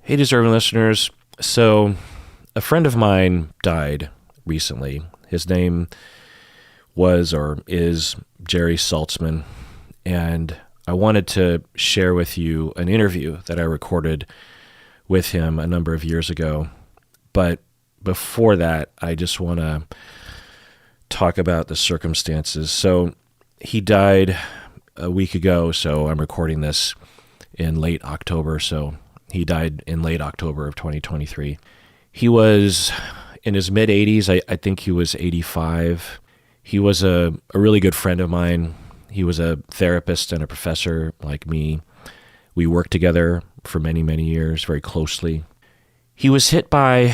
Hey, deserving listeners. So, a friend of mine died recently. His name was or is Jerry Saltzman, and I wanted to share with you an interview that I recorded with him a number of years ago. But before that, I just want to talk about the circumstances. So, he died a week ago, so I'm recording this in late October, so he died in late October of 2023. He was in his mid-80s. I think he was 85. He was a really good friend of mine. He was a therapist and a professor like me. We worked together for many, many years, very closely. He was hit by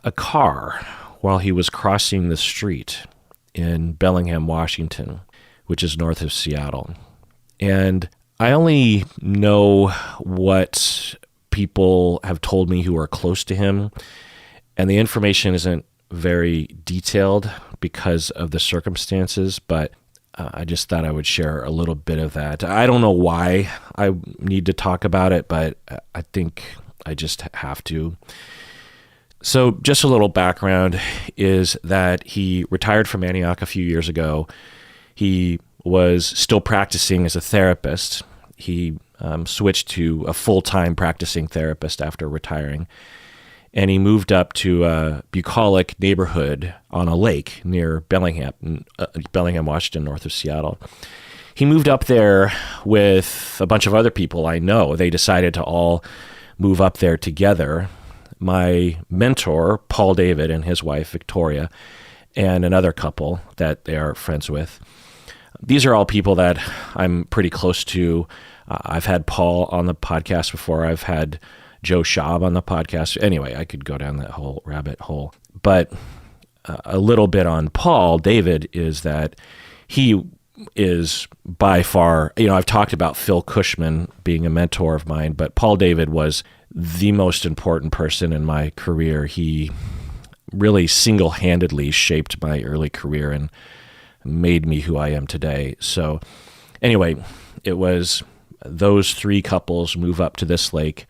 a car while he was crossing the street in Bellingham, Washington, which is north of Seattle. And I only know what people have told me who are close to him, and the information isn't very detailed because of the circumstances, but I just thought I would share a little bit of that. I don't know why I need to talk about it, but I think I just have to. So just a little background is that he retired from Antioch a few years ago. He was still practicing as a therapist. He switched to a full-time practicing therapist after retiring, and he moved up to a bucolic neighborhood on a lake near Bellingham, Washington, north of Seattle. He moved up there with a bunch of other people I know. They decided to all move up there together. My mentor, Paul David, and his wife, Victoria, and another couple that they are friends with. These are all people that I'm pretty close to. I've had Paul on the podcast before. I've had Joe Schaub on the podcast. Anyway, I could go down that whole rabbit hole. But a little bit on Paul David is that he is by far, I've talked about Phil Cushman being a mentor of mine, but Paul David was the most important person in my career. He really single-handedly shaped my early career and made me who I am today. So anyway, it was those three couples move up to this lake,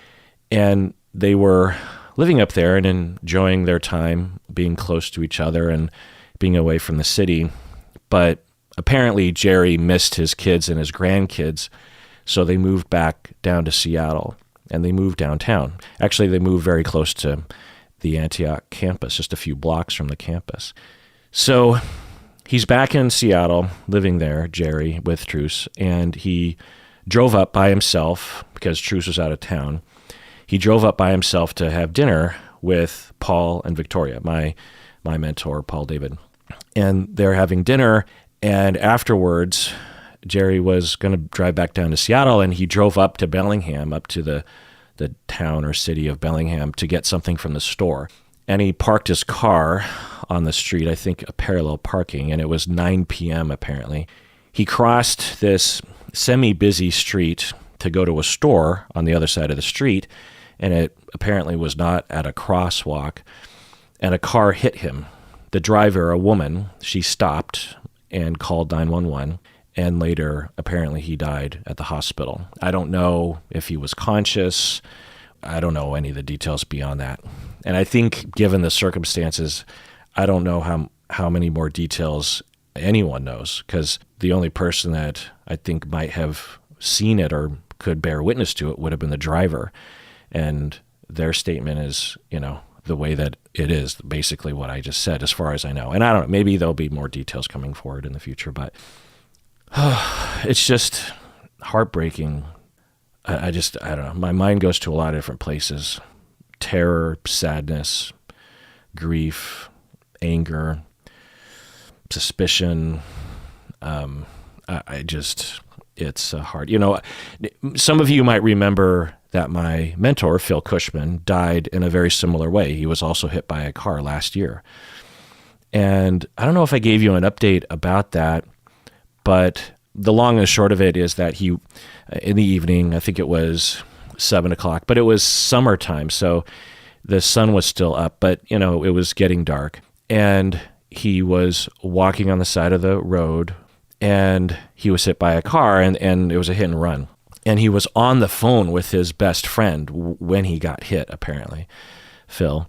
and they were living up there and enjoying their time being close to each other and being away from the city. But apparently Jerry missed his kids and his grandkids, so they moved back down to Seattle, and they moved downtown. Actually, they moved very close to the Antioch campus, just a few blocks from the campus. So he's back in Seattle, living there, Jerry, with Truce, and he drove up by himself because Truce was out of town. He drove up by himself to have dinner with Paul and Victoria, my mentor, Paul David. And they're having dinner, and afterwards, Jerry was going to drive back down to Seattle, and he drove up to Bellingham, up to the town or city of Bellingham, to get something from the store. And he parked his car on the street, I think a parallel parking, and it was 9 p.m. apparently. He crossed this semi-busy street to go to a store on the other side of the street, and it apparently was not at a crosswalk, and a car hit him. The driver, a woman, she stopped and called 911, and later apparently he died at the hospital. I don't know if he was conscious. I don't know any of the details beyond that. And I think given the circumstances, I don't know how many more details anyone knows, because the only person that I think might have seen it or could bear witness to it would have been the driver. And their statement is, the way that it is, basically what I just said, as far as I know. And I don't know, maybe there'll be more details coming forward in the future, but it's just heartbreaking. I don't know. My mind goes to a lot of different places. Terror, sadness, grief, anger, suspicion. It's hard. Some of you might remember that my mentor, Phil Cushman, died in a very similar way. He was also hit by a car last year. And I don't know if I gave you an update about that, but the long and the short of it is that he, in the evening, I think it was 7 o'clock, but it was summertime, so the sun was still up, but, it was getting dark. And he was walking on the side of the road, and he was hit by a car, and it was a hit and run. And he was on the phone with his best friend when he got hit, apparently, Phil.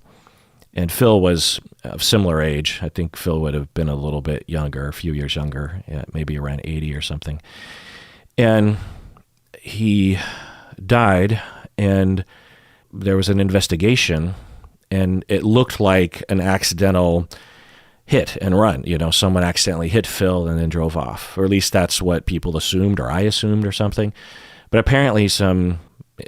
And Phil was of similar age. I think Phil would have been a little bit younger, a few years younger, maybe around 80 or something. And he died, and there was an investigation, and it looked like an accidental hit and run. Someone accidentally hit Phil and then drove off. Or at least that's what people assumed, or I assumed, or something. But apparently some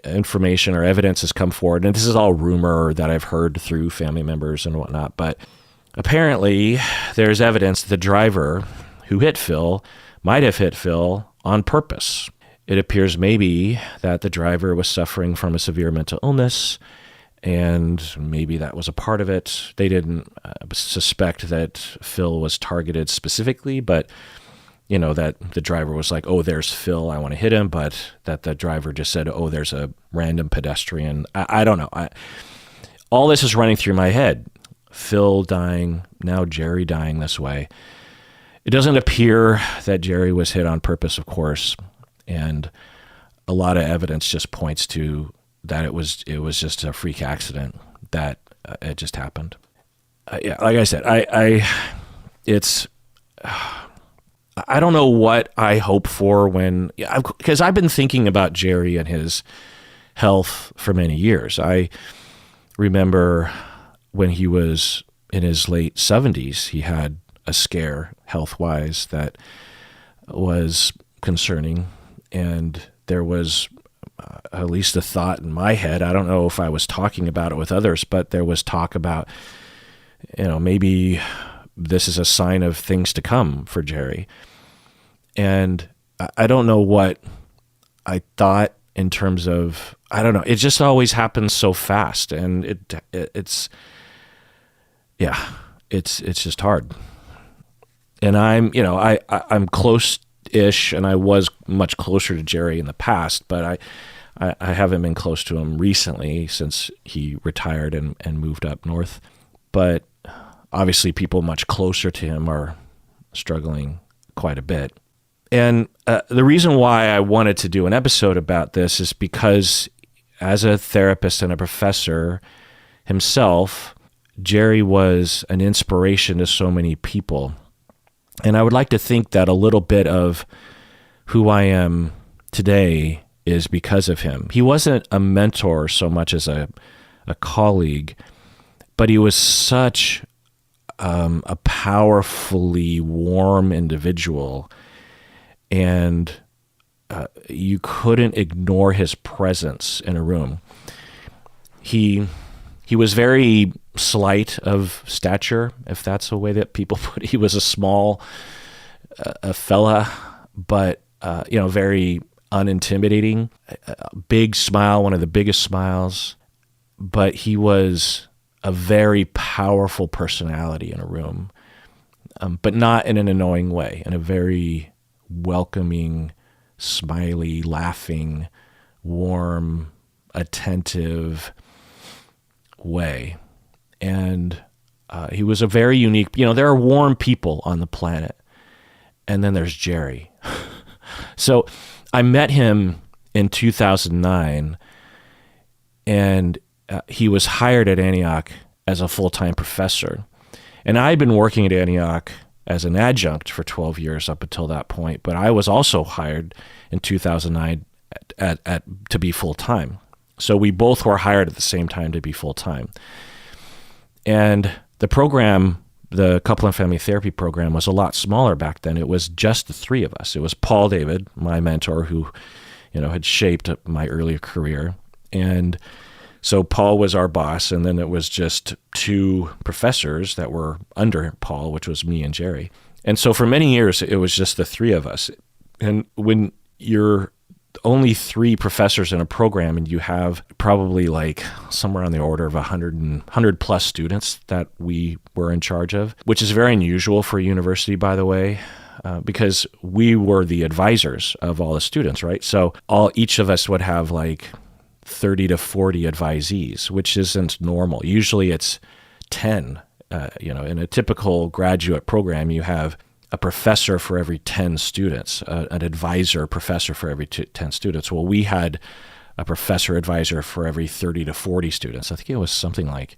information or evidence has come forward, and this is all rumor that I've heard through family members and whatnot, but apparently there's evidence that the driver who hit Phil might have hit Phil on purpose. It appears maybe that the driver was suffering from a severe mental illness, and maybe that was a part of it. They didn't suspect that Phil was targeted specifically, but that the driver was like, oh, there's Phil, I want to hit him, but that the driver just said, oh, there's a random pedestrian. I don't know. All this is running through my head. Phil dying, now Jerry dying this way. It doesn't appear that Jerry was hit on purpose, of course, and a lot of evidence just points to that it was just a freak accident, that it just happened. Yeah, like I said, I don't know what I hope for because I've been thinking about Jerry and his health for many years. I remember when he was in his late 70s, he had a scare health-wise that was concerning, and there was at least a thought in my head. I don't know if I was talking about it with others, but there was talk about, maybe this is a sign of things to come for Jerry. And I don't know what I thought in terms of, I don't know. It just always happens so fast, and it's just hard. And I'm close-ish, and I was much closer to Jerry in the past, but I haven't been close to him recently since he retired and moved up north. But obviously people much closer to him are struggling quite a bit. And the reason why I wanted to do an episode about this is because as a therapist and a professor himself, Jerry was an inspiration to so many people. And I would like to think that a little bit of who I am today is because of him. He wasn't a mentor so much as a colleague, but he was such a powerfully warm individual, and you couldn't ignore his presence in a room. He was very slight of stature, if that's a way that people put it. He was a small fella, but very unintimidating. A big smile, one of the biggest smiles, but he was a very powerful personality in a room, but not in an annoying way, in a very welcoming, smiley, laughing, warm, attentive way. And he was a very unique, there are warm people on the planet, and then there's Jerry. So I met him in 2009, and he was hired at Antioch as a full-time professor. And I had been working at Antioch as an adjunct for 12 years up until that point, but I was also hired in 2009 to be full-time. So we both were hired at the same time to be full-time. And the program, the couple and family therapy program, was a lot smaller back then. It was just the three of us. It was Paul David, my mentor, who had shaped my earlier career. And so Paul was our boss, and then it was just two professors that were under Paul, which was me and Jerry. And so for many years, it was just the three of us. And when you're only three professors in a program and you have probably like somewhere on the order of 100 plus students that we were in charge of, which is very unusual for a university, by the way, because we were the advisors of all the students, right? So each of us would have like 30 to 40 advisees, which isn't normal. Usually it's 10. In a typical graduate program, you have a professor for every 10 students, an advisor professor for every 10 students. Well, we had a professor advisor for every 30 to 40 students. I think it was something like,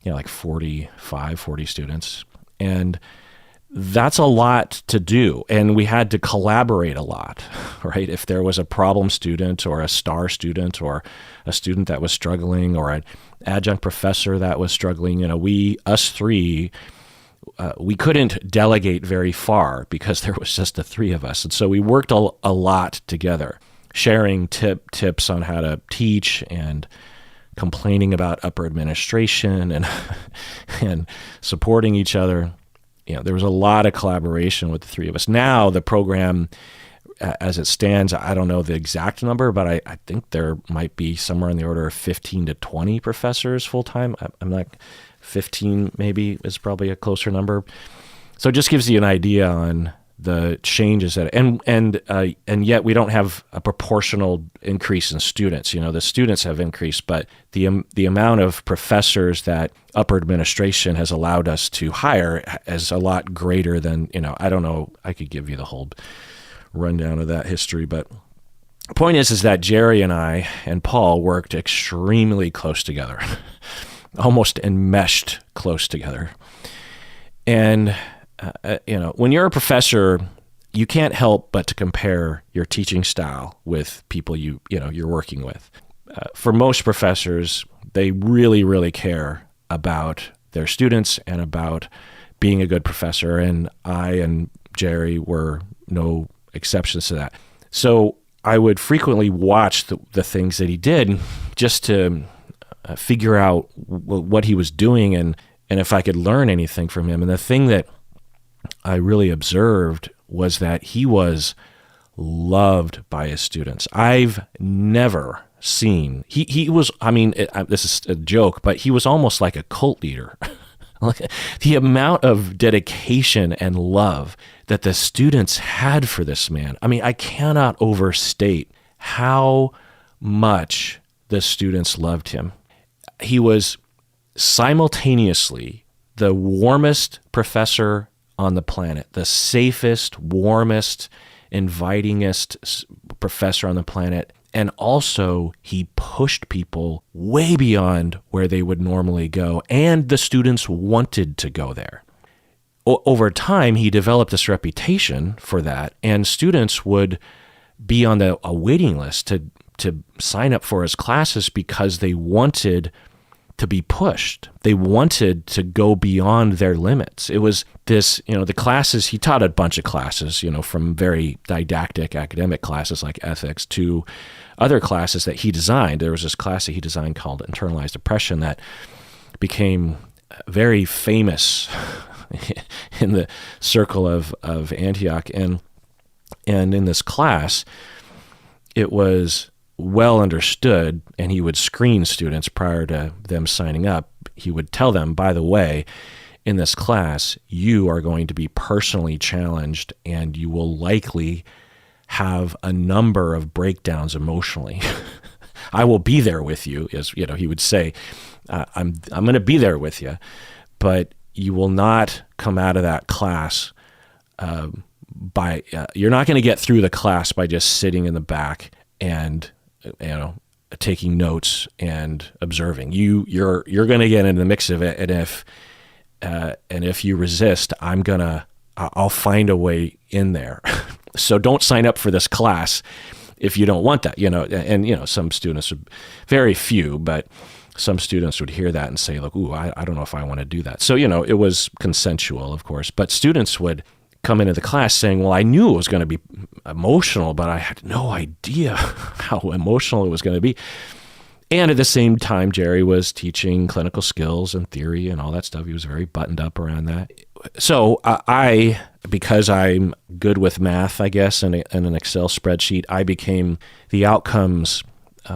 like 45, 40 students. And that's a lot to do. And we had to collaborate a lot, right? If there was a problem student or a star student or a student that was struggling or an adjunct professor that was struggling, us three, we couldn't delegate very far because there was just the three of us. And so we worked a lot together, sharing tips on how to teach and complaining about upper administration and supporting each other. There was a lot of collaboration with the three of us. Now the program, as it stands, I don't know the exact number, but I think there might be somewhere in the order of 15 to 20 professors full-time. I'm not 15 maybe is probably a closer number. So it just gives you an idea on the changes that, and yet we don't have a proportional increase in students. The students have increased, but the amount of professors that upper administration has allowed us to hire is a lot greater than, I don't know, I could give you the whole rundown of that history, but the point is that Jerry and I and Paul worked extremely close together, almost enmeshed close together. And when you're a professor, you can't help but to compare your teaching style with people you're working with. For most professors, they really, really care about their students and about being a good professor. And I and Jerry were no exceptions to that. So I would frequently watch the things that he did just to figure out what he was doing and if I could learn anything from him. And the thing that I really observed was that he was loved by his students. I've never seen, he was, this is a joke, but he was almost like a cult leader. The amount of dedication and love that the students had for this man. I cannot overstate how much the students loved him. He was simultaneously the warmest professor on the planet, the safest, warmest, invitingest professor on the planet. And also, he pushed people way beyond where they would normally go, and the students wanted to go there. Over time, he developed this reputation for that, and students would be on a waiting list to sign up for his classes because they wanted to be pushed. They wanted to go beyond their limits. It was this, the classes, he taught a bunch of classes, from very didactic academic classes like ethics to other classes that he designed. There was this class that he designed called Internalized Oppression that became very famous in the circle of Antioch. And in this class, it was well understood, and he would screen students prior to them signing up. He would tell them, by the way, in this class, you are going to be personally challenged, and you will likely have a number of breakdowns emotionally. I will be there with you, as he would say. I'm going to be there with you, but you will not come out of that class you're not going to get through the class by just sitting in the back and taking notes and observing. You're going to get in the mix of it, and if you resist, I'll find a way in there. So don't sign up for this class if you don't want that. And some students, very few, but some students would hear that and say, look, I don't know if I want to do that. So it was consensual, of course, but students would come into the class saying, well, I knew it was going to be emotional, but I had no idea how emotional it was going to be. And at the same time, Jerry was teaching clinical skills and theory and all that stuff. He was very buttoned up around that. So because I'm good with math, I guess, and an Excel spreadsheet, I became the outcomes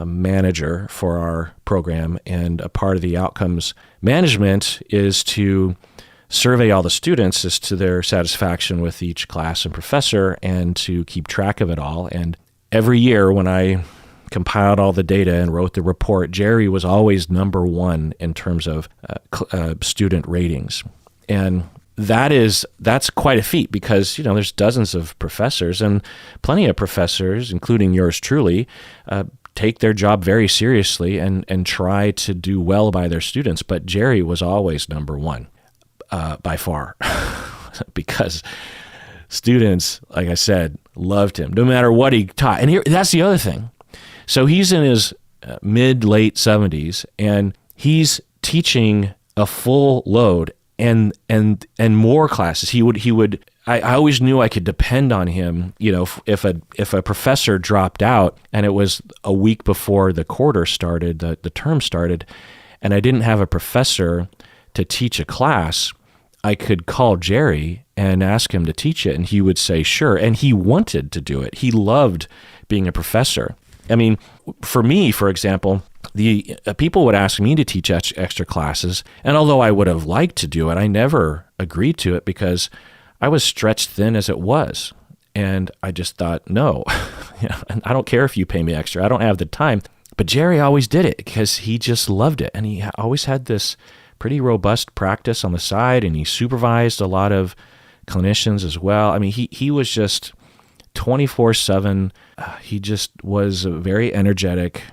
manager for our program. And a part of the outcomes management is to survey all the students as to their satisfaction with each class and professor and to keep track of it all. And every year when I compiled all the data and wrote the report, Jerry was always number one in terms of student ratings. And that's quite a feat because, there's dozens of professors and plenty of professors, including yours truly, take their job very seriously and try to do well by their students. But Jerry was always number one, by far, because students, like I said, loved him no matter what he taught. And that's the other thing. So he's in his late 70s, and he's teaching a full load and more classes. He would. I always knew I could depend on him. If a professor dropped out and it was a week before the quarter started, the term started, and I didn't have a professor to teach a class, I could call Jerry and ask him to teach it, and he would say sure. And he wanted to do it. He loved being a professor. I mean, for me, for example, the people would ask me to teach extra classes, and although I would have liked to do it, I never agreed to it because I was stretched thin as it was. And I just thought, no, I don't care if you pay me extra. I don't have the time. But Jerry always did it because he just loved it. And he always had this pretty robust practice on the side, and he supervised a lot of clinicians as well. I mean, he was just 24/7. He just was very energetic,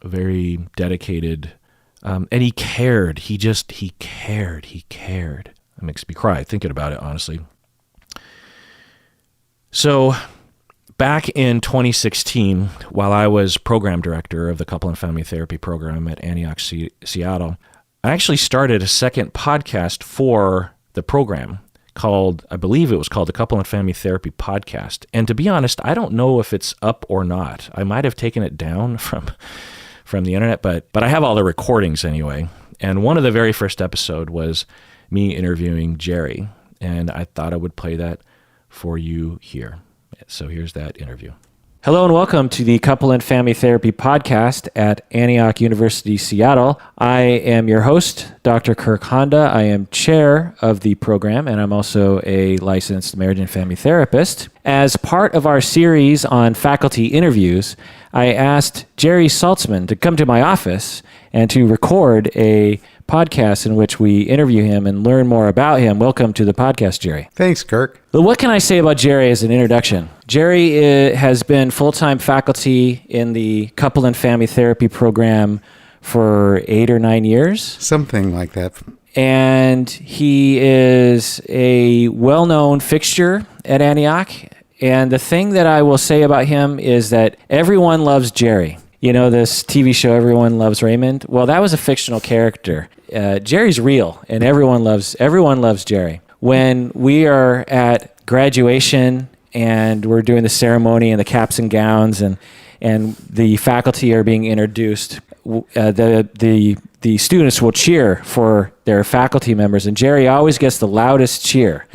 very dedicated, and he cared. He cared. It makes me cry thinking about it, honestly. So back in 2016, while I was program director of the Couple and Family Therapy program at Antioch, Seattle, I actually started a second podcast for the program called, I believe it was called the Couple and Family Therapy Podcast. And to be honest, I don't know if it's up or not. I might have taken it down from the internet, but I have all the recordings anyway. And one of the very first episode was me interviewing Jerry, and I thought I would play that for you here. So here's that interview. Hello and welcome to the Couple and Family Therapy Podcast at Antioch University, Seattle. I am your host, Dr. Kirk Honda. I am chair of the program, and I'm also a licensed marriage and family therapist. As part of our series on faculty interviews, I asked Jerry Saltzman to come to my office and to record a podcast in which we interview him and learn more about him. Welcome to the podcast, Jerry. Thanks, Kirk. Well, what can I say about Jerry as an introduction? Jerry has been full-time faculty in the Couple and Family Therapy program for 8 or 9 years. Something like that. And he is a well-known fixture at Antioch. And the thing that I will say about him is that everyone loves Jerry. You know, this TV show, Everyone Loves Raymond? Well, that was a fictional character. Jerry's real, and everyone loves Jerry. When we are at graduation and we're doing the ceremony and the caps and gowns and the faculty are being introduced, the students will cheer for their faculty members, and Jerry always gets the loudest cheer.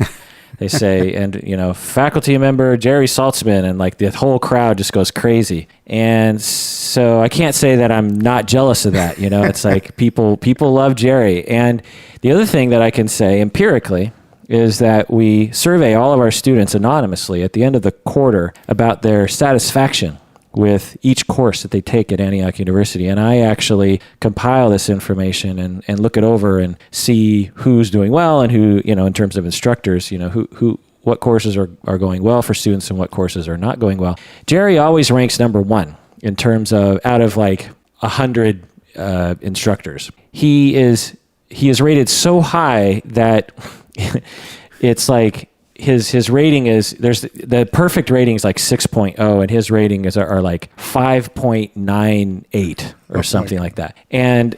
They say, and faculty member Jerry Saltzman, and like the whole crowd just goes crazy. And so I can't say that I'm not jealous of that. It's like people love Jerry. And the other thing that I can say empirically is that we survey all of our students anonymously at the end of the quarter about their satisfaction with each course that they take at Antioch University. And I actually compile this information and look it over and see who's doing well and who, in terms of instructors, what courses are going well for students and what courses are not going well. Jerry always ranks number one in terms of out of like 100 instructors. He is rated so high that it's like, his rating is, there's the perfect rating is like 6.0, and his rating are like 5.98 or something like that. And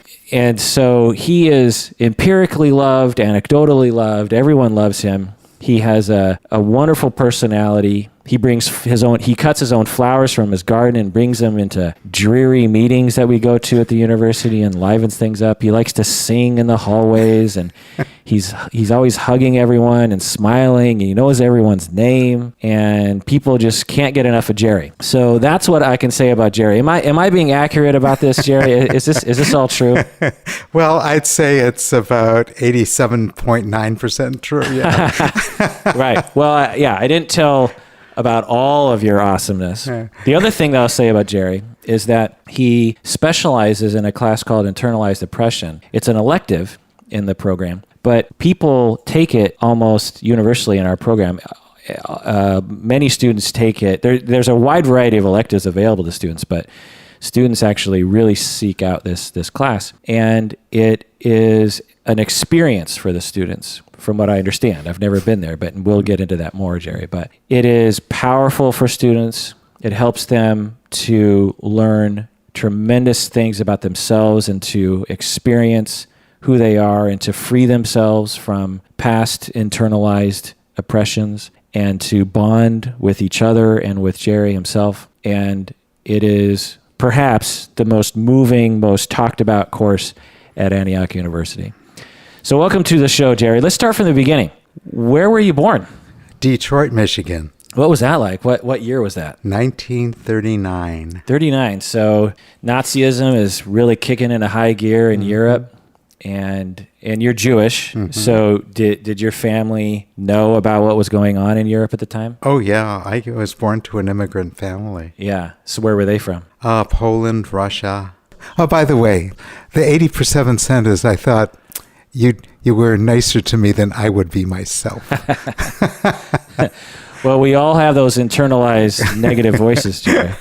so he is empirically loved, anecdotally loved. Everyone loves him. He has a wonderful personality. He cuts his own flowers from his garden and brings them into dreary meetings that we go to at the university and livens things up. He likes to sing in the hallways, and he's always hugging everyone and smiling, and he knows everyone's name, and people just can't get enough of Jerry. So that's what I can say about Jerry. Am I being accurate about this, Jerry? Is this all true? Well, I'd say it's about 87.9% true. Yeah. Right. Well, I didn't tell about all of your awesomeness. Yeah. The other thing that I'll say about Jerry is that he specializes in a class called internalized depression. It's an elective in the program, but people take it almost universally in our program. Many students take it. There's a wide variety of electives available to students, but students actually really seek out this class, and it is an experience for the students, from what I understand. I've never been there, but we'll get into that more, Jerry. But it is powerful for students. It helps them to learn tremendous things about themselves and to experience who they are and to free themselves from past internalized oppressions and to bond with each other and with Jerry himself. And it is perhaps the most moving, most talked about course at Antioch University. So welcome to the show, Jerry. Let's start from the beginning. Where were you born? Detroit, Michigan. What was that like? What year was that? 1939. 39. So Nazism is really kicking into high gear in Europe, and you're Jewish. So did your family know about what was going on in Europe at the time? Oh, yeah. I was born to an immigrant family. Yeah. So where were they from? Poland, Russia. Oh, by the way, the 87 centers, I thought you were nicer to me than I would be myself. Well, we all have those internalized negative voices, Jerry,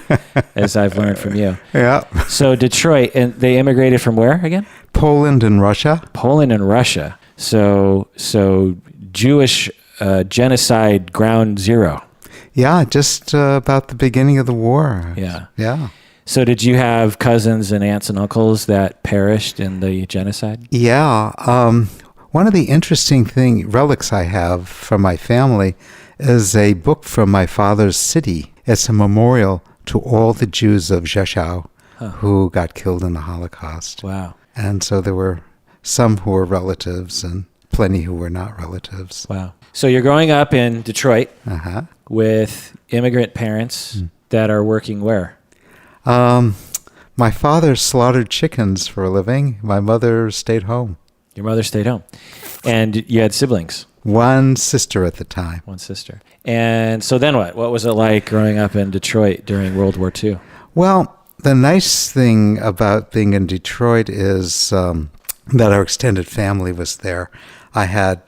as I've learned from you. Yeah. So Detroit, and they immigrated from where again? Poland and Russia. Poland and Russia. So Jewish genocide ground zero. Yeah, just about the beginning of the war. Yeah. Yeah. So did you have cousins and aunts and uncles that perished in the genocide? Yeah. One of the interesting relics I have from my family is a book from my father's city. It's a memorial to all the Jews of Rzeszów who got killed in the Holocaust. Wow. And so there were some who were relatives and plenty who were not relatives. Wow. So you're growing up in Detroit Uh-huh. with immigrant parents that are working where? My father slaughtered chickens for a living. My mother stayed home. Your mother stayed home. And you had siblings? One sister at the time. One sister. And so then what? What was it like growing up in Detroit during World War II? Well, the nice thing about being in Detroit is that our extended family was there. I had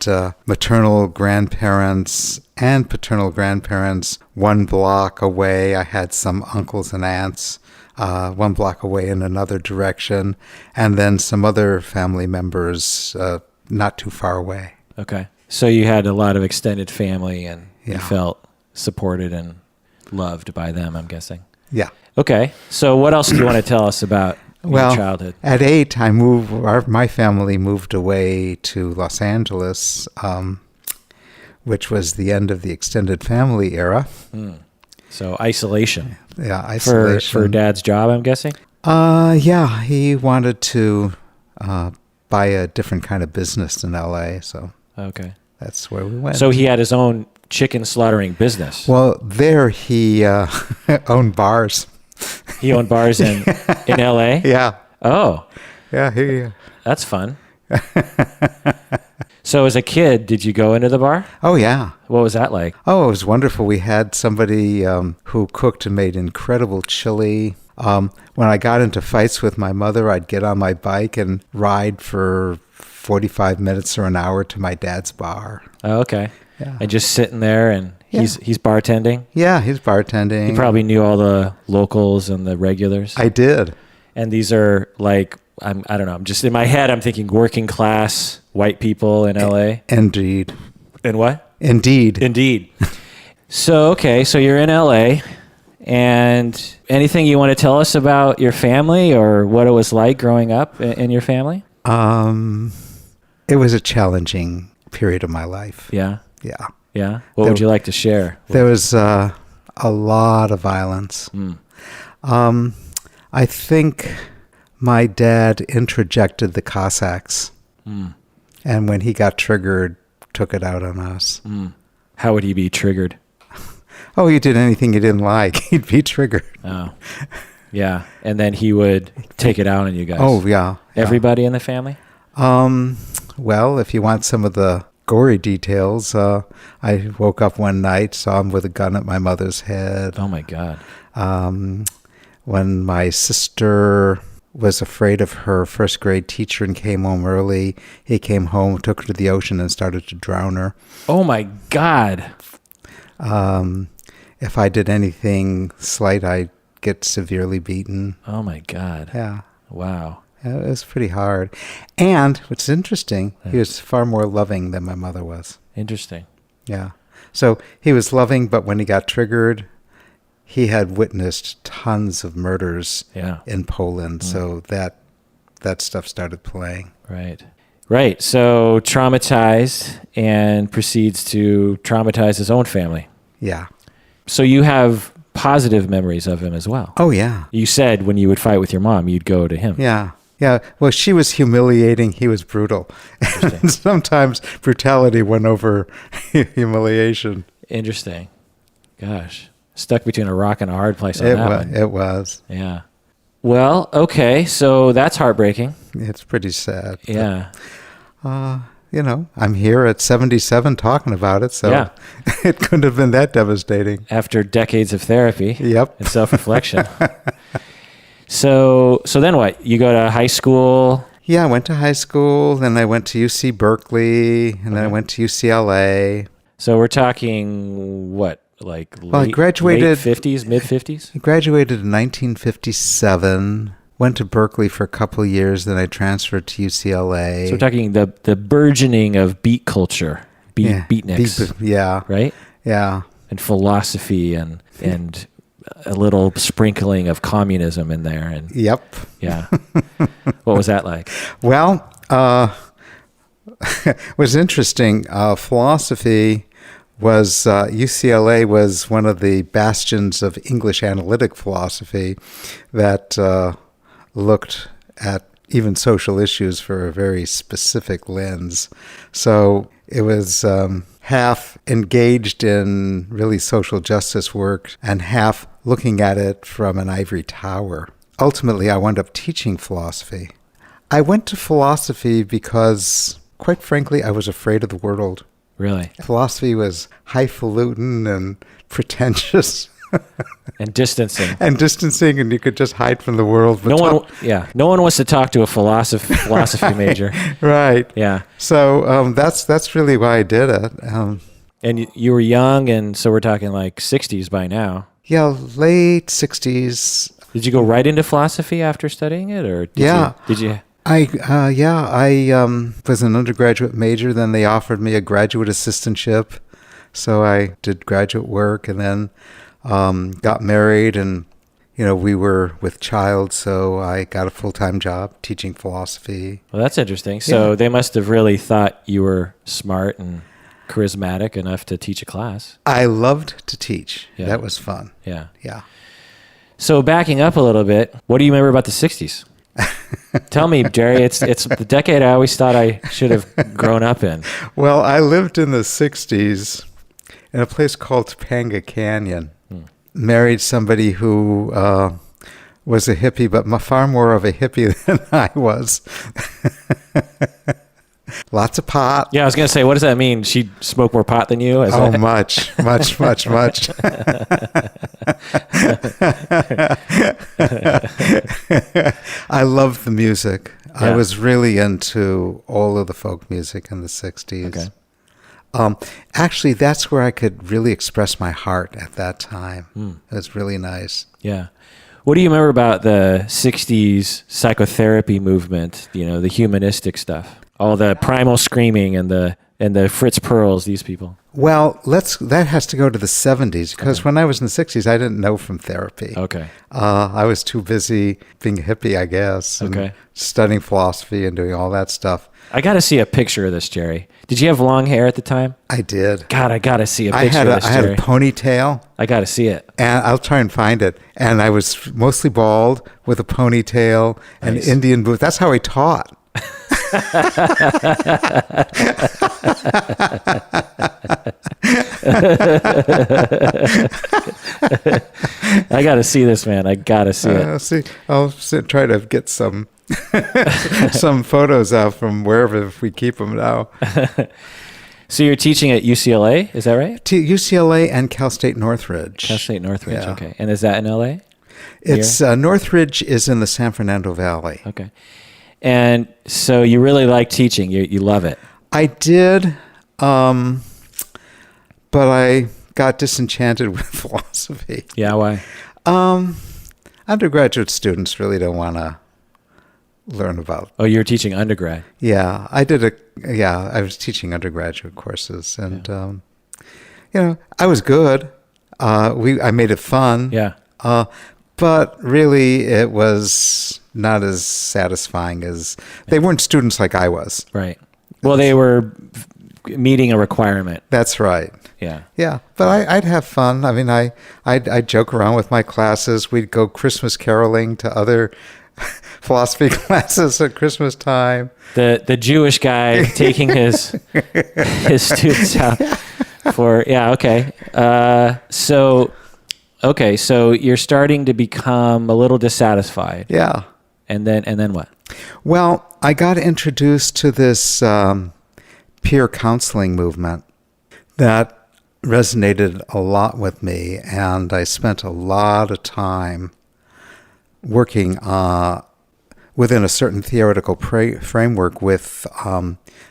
maternal grandparents and paternal grandparents 1 block away. I had some uncles and aunts 1 block away in another direction, and then some other family members not too far away. Okay. So you had a lot of extended family, and you Yeah. felt supported and loved by them, I'm guessing. Yeah. Okay. So what else do you want to tell us about your childhood? At 8, my family moved away to Los Angeles, which was the end of the extended family era. So isolation. Yeah, isolation. For Dad's job, I'm guessing? Yeah, he wanted to buy a different kind of business in L.A., so Okay. that's where we went. So he had his own chicken slaughtering business. Well, there he owned bars. He owned bars in L.A.? Yeah. Oh, Yeah, that's fun. So as a kid, did you go into the bar? Oh, yeah. What was that like? Oh, it was wonderful. We had somebody who cooked and made incredible chili. When I got into fights with my mother, I'd get on my bike and ride for 45 minutes or an hour to my dad's bar. Oh, okay. Yeah. And just sitting there, and Yeah. he's bartending? Yeah, he's bartending. He probably knew all the locals and the regulars. I did. And these are like, I don't know, I'm just in my head, I'm thinking working class white people in LA. Indeed. And what? Indeed. Indeed. So, okay, so you're in LA, and anything you want to tell us about your family or what it was like growing up in your family? It was a challenging period of my life. Yeah. Yeah. Yeah. What would you like to share? There was a lot of violence. I think my dad interjected the Cossacks. And when he got triggered, took it out on us. How would he be triggered? Oh, you did anything you didn't like, he'd be triggered. Oh, yeah. And then he would take it out on you guys. Oh, yeah. Everybody in the family? Well, if you want some of the gory details, I woke up one night, saw him with a gun at my mother's head. Oh, my God. When my sister was afraid of her first grade teacher and came home early. He came home, took her to the ocean, and started to drown her. Oh my God. If I did anything slight, I'd get severely beaten. Oh my God. Yeah. Wow. It was pretty hard. And what's interesting, he was far more loving than my mother was. Interesting. Yeah. So he was loving, but when he got triggered, he had witnessed tons of murders in Poland. So that stuff started playing. Right. Right. So traumatized and proceeds to traumatize his own family. Yeah. So you have positive memories of him as well. Oh, yeah. You said when you would fight with your mom, you'd go to him. Yeah. Yeah. Well, she was humiliating. He was brutal. And sometimes brutality went over humiliation. Interesting. Gosh. Stuck between a rock and a hard place on that one. It was. Yeah. Well, okay. So that's heartbreaking. It's pretty sad. Yeah. I'm here at 77 talking about it, so it couldn't have been that devastating. After decades of therapy. Yep. And self-reflection. So then what? You go to high school? Yeah, I went to high school, then I went to UC Berkeley, and then I went to UCLA. So we're talking what? Like I graduated late 50s, mid 50s? I graduated in 1957. Went to Berkeley for a couple of years, then I transferred to UCLA. So we're talking the burgeoning of beat culture, beatniks. Yeah. Right? Yeah. And philosophy and a little sprinkling of communism in there. And yep. Yeah. What was that like? Well, it was interesting. Philosophy was UCLA was one of the bastions of English analytic philosophy that looked at even social issues for a very specific lens. So it was half engaged in really social justice work and half looking at it from an ivory tower. Ultimately, I wound up teaching philosophy. I went to philosophy because, quite frankly, I was afraid of the world. Really? Philosophy was highfalutin and pretentious. And distancing. And you could just hide from the world. But no one wants to talk to a philosophy major. Right. Yeah. So that's really why I did it. And you were young, and so we're talking like 60s by now. Yeah, late 60s. Did you go right into philosophy after studying it, or did you? I was an undergraduate major. Then they offered me a graduate assistantship, so I did graduate work, and then got married, and we were with child, so I got a full-time job teaching philosophy. Well, that's interesting. So they must have really thought you were smart and charismatic enough to teach a class. I loved to teach. Yeah. That was fun. Yeah. Yeah. So backing up a little bit, what do you remember about the 60s? Tell me, Jerry. It's the decade I always thought I should have grown up in. Well, I lived in the 60s in a place called Topanga Canyon. Married somebody who was a hippie, but far more of a hippie than I was. Lots of pot. Yeah, I was going to say, what does that mean? She smoked more pot than you? Much. I loved the music. Yeah. I was really into all of the folk music in the 60s. Okay. Actually, that's where I could really express my heart at that time. It was really nice. Yeah. What do you remember about the 60s psychotherapy movement, the humanistic stuff? All the primal screaming and the Fritz Perls, these people. Well, that has to go to the 70s, because when I was in the 60s, I didn't know from therapy. Okay. I was too busy being a hippie, I guess, and studying philosophy and doing all that stuff. I got to see a picture of this, Jerry. Did you have long hair at the time? I did. God, I got to see a picture of this, Jerry. I had a ponytail. I got to see it. And I'll try and find it. And I was mostly bald with a ponytail and Indian boots. That's how I taught. I got to see this, man. I got to see it. I'll try to get some photos out from wherever, if we keep them now. So you're teaching at UCLA, is that right? UCLA and Cal State Northridge. Cal State Northridge, okay. And is that in LA? It's Northridge is in the San Fernando Valley. Okay. And so you really like teaching. You love it. I did, but I got disenchanted with philosophy. Yeah, why? Undergraduate students really don't want to learn about. Oh, you were teaching undergrad. Yeah, I was teaching undergraduate courses, and I was good. I made it fun. Yeah. But really, it was not as satisfying as they weren't students like I was. Right. Well, they were meeting a requirement. That's right. Yeah. Yeah, but I'd have fun. I mean, I'd joke around with my classes. We'd go Christmas caroling to other philosophy classes at Christmas time. The Jewish guy taking his students out for okay. So you're starting to become a little dissatisfied. Yeah. And then what? Well, I got introduced to this peer counseling movement that resonated a lot with me, and I spent a lot of time working within a certain theoretical framework with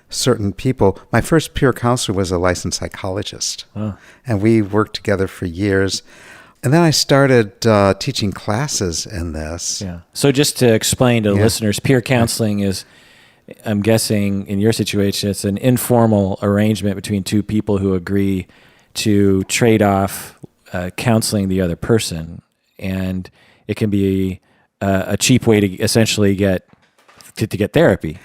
certain people. My first peer counselor was a licensed psychologist, and we worked together for years. And then I started teaching classes in this. Yeah. So just to explain to the listeners, peer counseling is, I'm guessing in your situation, it's an informal arrangement between two people who agree to trade off counseling the other person. And it can be a cheap way to essentially get therapy.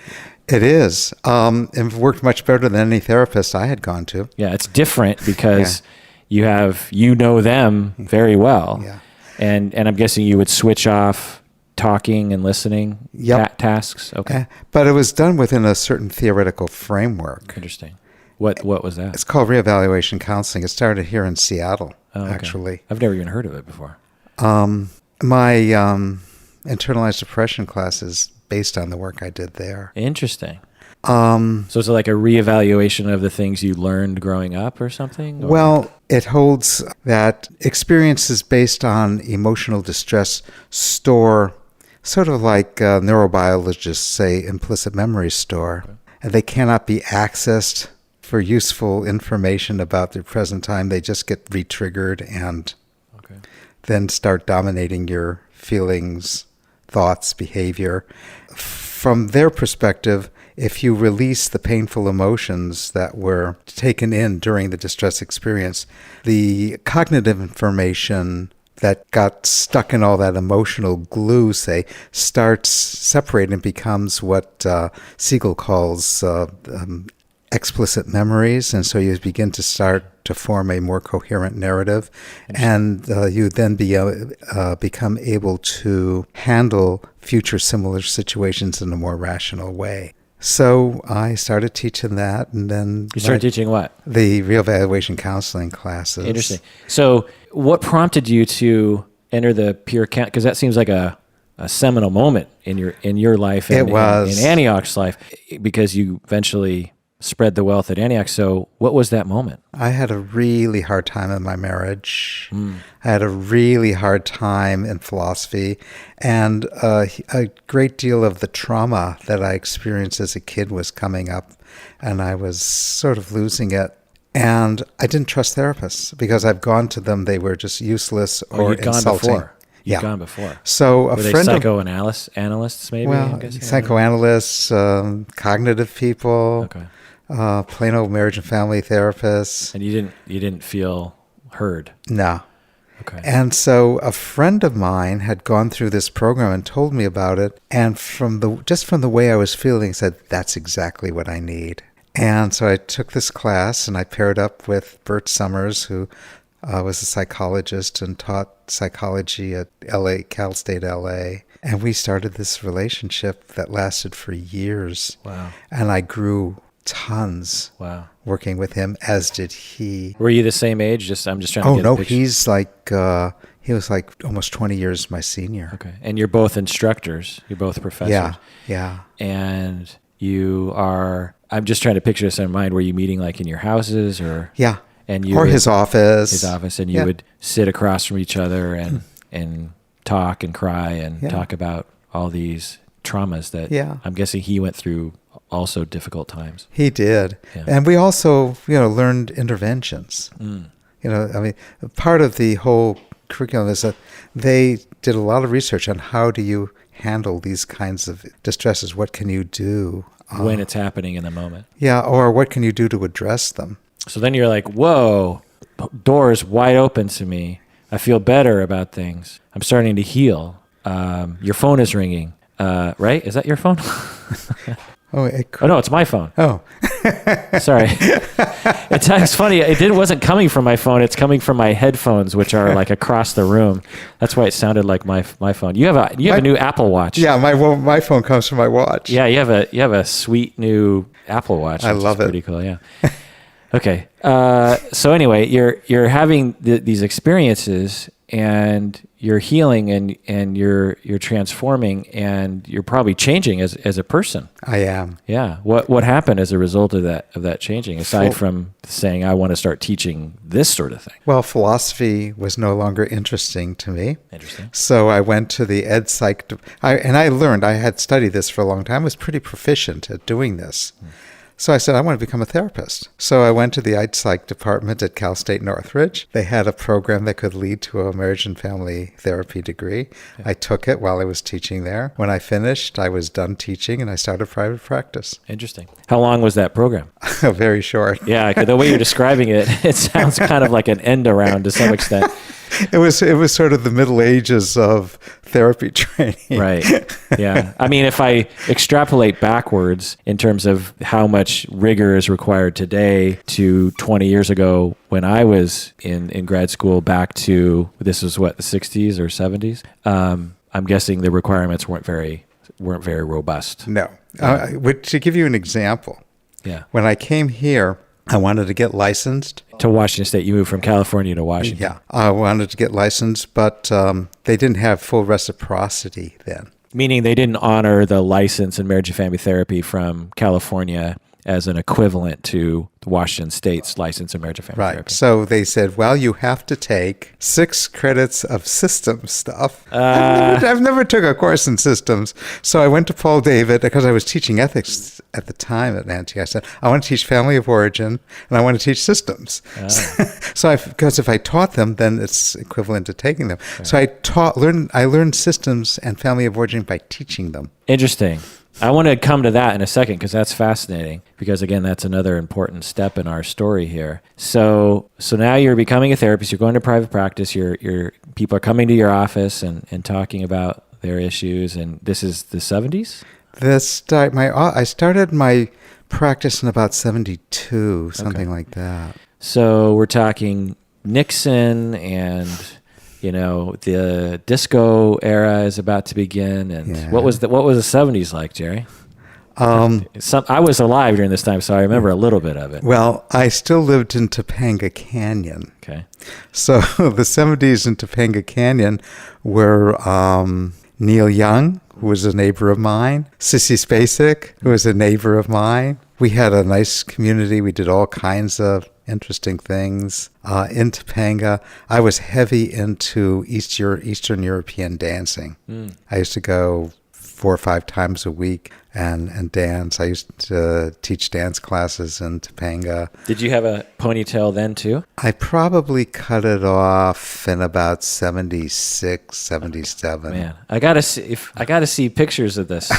It is. It worked much better than any therapist I had gone to. Yeah, it's different because you know them very well. Yeah. And I'm guessing you would switch off talking and listening tasks. Okay. But it was done within a certain theoretical framework. Interesting. What was that? It's called reevaluation counseling. It started here in Seattle, actually. I've never even heard of it before. My internalized depression class is based on the work I did there. Interesting. So is it like a reevaluation of the things you learned growing up or something? Or? Well, it holds that experiences based on emotional distress store, sort of like neurobiologists say, implicit memories store. Okay. And they cannot be accessed for useful information about their present time. They just get re-triggered and then start dominating your feelings, thoughts, behavior. From their perspective, if you release the painful emotions that were taken in during the distress experience, the cognitive information that got stuck in all that emotional glue, say, starts separating and becomes what Siegel calls explicit memories. And so you begin to start to form a more coherent narrative, and you then become able to handle future similar situations in a more rational way. So I started teaching that, and then... You started teaching what? The reevaluation counseling classes. Interesting. So what prompted you to enter the peer count? Because that seems like a seminal moment in your life. And, it was. In Antioch's life, because you eventually spread the wealth at Antioch. So what was that moment? I had a really hard time in my marriage. I had a really hard time in philosophy, and a great deal of the trauma that I experienced as a kid was coming up, and I was sort of losing it. And I didn't trust therapists because I've gone to them. They were just useless or insulting. You've gone before. So were they psychoanalysts maybe? Well, psychoanalysts, cognitive people. Okay. Plain old marriage and family therapists. And you didn't feel heard? No. Okay. And so a friend of mine had gone through this program and told me about it, and from the way I was feeling, said, that's exactly what I need. And so I took this class, and I paired up with Bert Summers, who was a psychologist and taught psychology at Cal State LA. And we started this relationship that lasted for years. Wow. And I grew tons. Wow. Working with him, as did he. Were you the same age? I'm just trying to get a picture. He's he was like almost 20 years my senior. Okay. And you're both instructors. You're both professors. Yeah. And you are, I'm just trying to picture this in mind. Were you meeting like in your houses or? Yeah. And his office. His office, and you would sit across from each other and talk and cry and Yeah. talk about all these traumas that Yeah. I'm guessing he went through also difficult times. He did. Yeah. And we also, learned interventions. Part of the whole curriculum is that they did a lot of research on how do you handle these kinds of distresses. What can you do? When it's happening in the moment. Yeah, or what can you do to address them? So then you're like, whoa, doors wide open to me. I feel better about things. I'm starting to heal. Your phone is ringing. Right? Is that your phone? Oh, no, it's my phone. Oh. Sorry. It's funny. It wasn't coming from my phone. It's coming from my headphones, which are like across the room. That's why it sounded like my phone. You have a new Apple Watch. Yeah, my phone comes from my watch. Yeah, you have a sweet new Apple Watch. I love it. Pretty cool. Yeah. Okay. So anyway, you're having these experiences, and you're healing, and you're transforming, and you're probably changing as a person. I am. Yeah. What happened as a result of that changing, aside from saying I want to start teaching this sort of thing? Well, philosophy was no longer interesting to me. Interesting. So I went to the ed psych, and I learned. I had studied this for a long time. I was pretty proficient at doing this. So I said, I want to become a therapist. So I went to the ed psych department at Cal State Northridge. They had a program that could lead to a marriage and family therapy degree. Yeah. I took it while I was teaching there. When I finished, I was done teaching, and I started private practice. Interesting. How long was that program? Very short. Yeah, the way you're describing it, it sounds kind of like an end around to some extent. It was sort of the Middle Ages of therapy training. Right. Yeah. I mean, if I extrapolate backwards in terms of how much rigor is required today to 20 years ago when I was in grad school, back to, this was what, the 60s or 70s? I'm guessing the requirements weren't very robust. No. To give you an example, yeah. When I came here, I wanted to get licensed. To Washington State. You moved from California to Washington. Yeah. I wanted to get licensed, but they didn't have full reciprocity then. Meaning they didn't honor the license in marriage and family therapy from California as an equivalent to Washington State's license in marriage and family therapy. Right. So they said, well, you have to take 6 credits of systems stuff. I've never took a course in systems. So I went to Paul David, because I was teaching ethics at the time at Antioch. I said, I want to teach family of origin, and I want to teach systems. So because if I taught them, then it's equivalent to taking them. Right. So I learned systems and family of origin by teaching them. Interesting. I want to come to that in a second, because that's fascinating, because again, that's another important step in our story here. So now you're becoming a therapist, you're going to private practice, your people are coming to your office and talking about their issues, and this is the 70s? I started my practice in about 72, something like that. So we're talking Nixon, and the disco era is about to begin. And yeah. What was the 70s like, Jerry? I was alive during this time, so I remember a little bit of it. Well, I still lived in Topanga Canyon. Okay. So the 70s in Topanga Canyon were Neil Young, who was a neighbor of mine, Sissy Spacek, who was a neighbor of mine. We had a nice community. We did all kinds of interesting things. In Topanga, I was heavy into Eastern European dancing. I used to go 4 or 5 times a week and dance. I used to teach dance classes in Topanga. Did you have a ponytail then too? I probably cut it off in about 76, 77. Man, I gotta see pictures of this.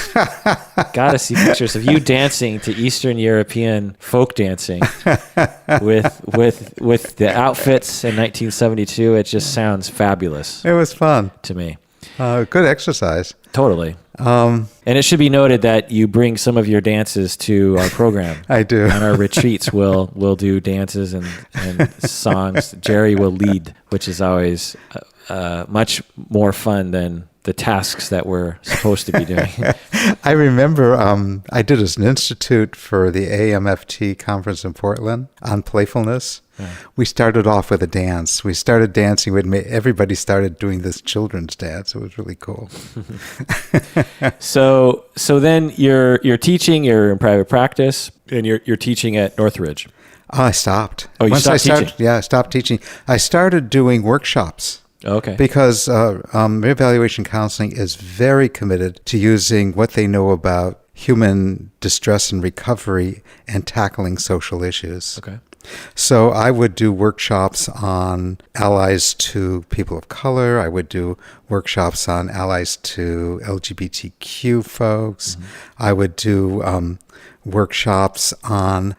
Gotta see pictures of you dancing to Eastern European folk dancing with the outfits in 1972. It just sounds fabulous. It was fun to me. Good exercise. Totally. And it should be noted that you bring some of your dances to our program. I do. On our retreats, we'll do dances and songs. Jerry will lead, which is always much more fun than the tasks that we're supposed to be doing. I remember I did an institute for the AMFT conference in Portland on playfulness. Yeah. We started off with a dance. We started dancing. Everybody started doing this children's dance. It was really cool. So then you're teaching. You're in private practice, and you're teaching at Northridge. I stopped. Oh, you stopped teaching? Yeah, I stopped teaching. I started doing workshops. Okay. Because reevaluation counseling is very committed to using what they know about human distress and recovery and tackling social issues. Okay. So I would do workshops on allies to people of color. I would do workshops on allies to LGBTQ folks. I would do workshops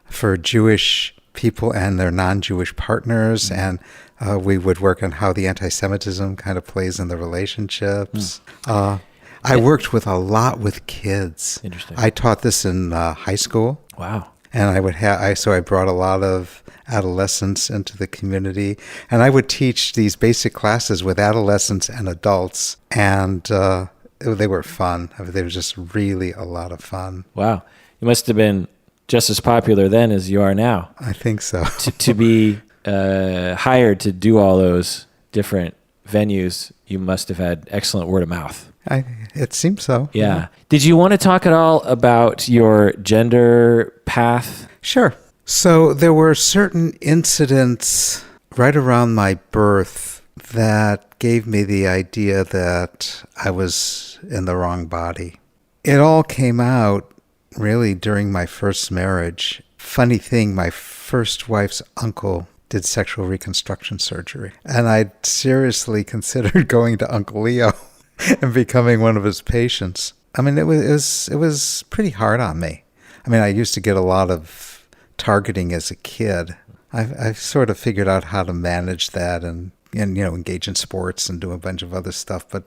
for Jewish people and their non-Jewish partners, and we would work on how the anti-Semitism kind of plays in the relationships. I worked with a lot with kids. Interesting. I taught this in high school. Wow. And I brought a lot of adolescents into the community, and I would teach these basic classes with adolescents and adults, and they were fun. They were just really a lot of fun. Wow. You must have been just as popular then as you are now. I think so. To be hired to do all those different venues, you must have had excellent word of mouth. It seems so. Yeah. Did you want to talk at all about your gender path? Sure. So there were certain incidents right around my birth that gave me the idea that I was in the wrong body. It all came out really during my first marriage. Funny thing, my first wife's uncle did sexual reconstruction surgery, and I seriously considered going to Uncle Leo and becoming one of his patients. I mean, it was pretty hard on me. I mean, I used to get a lot of targeting as a kid. I've sort of figured out how to manage that and engage in sports and do a bunch of other stuff, but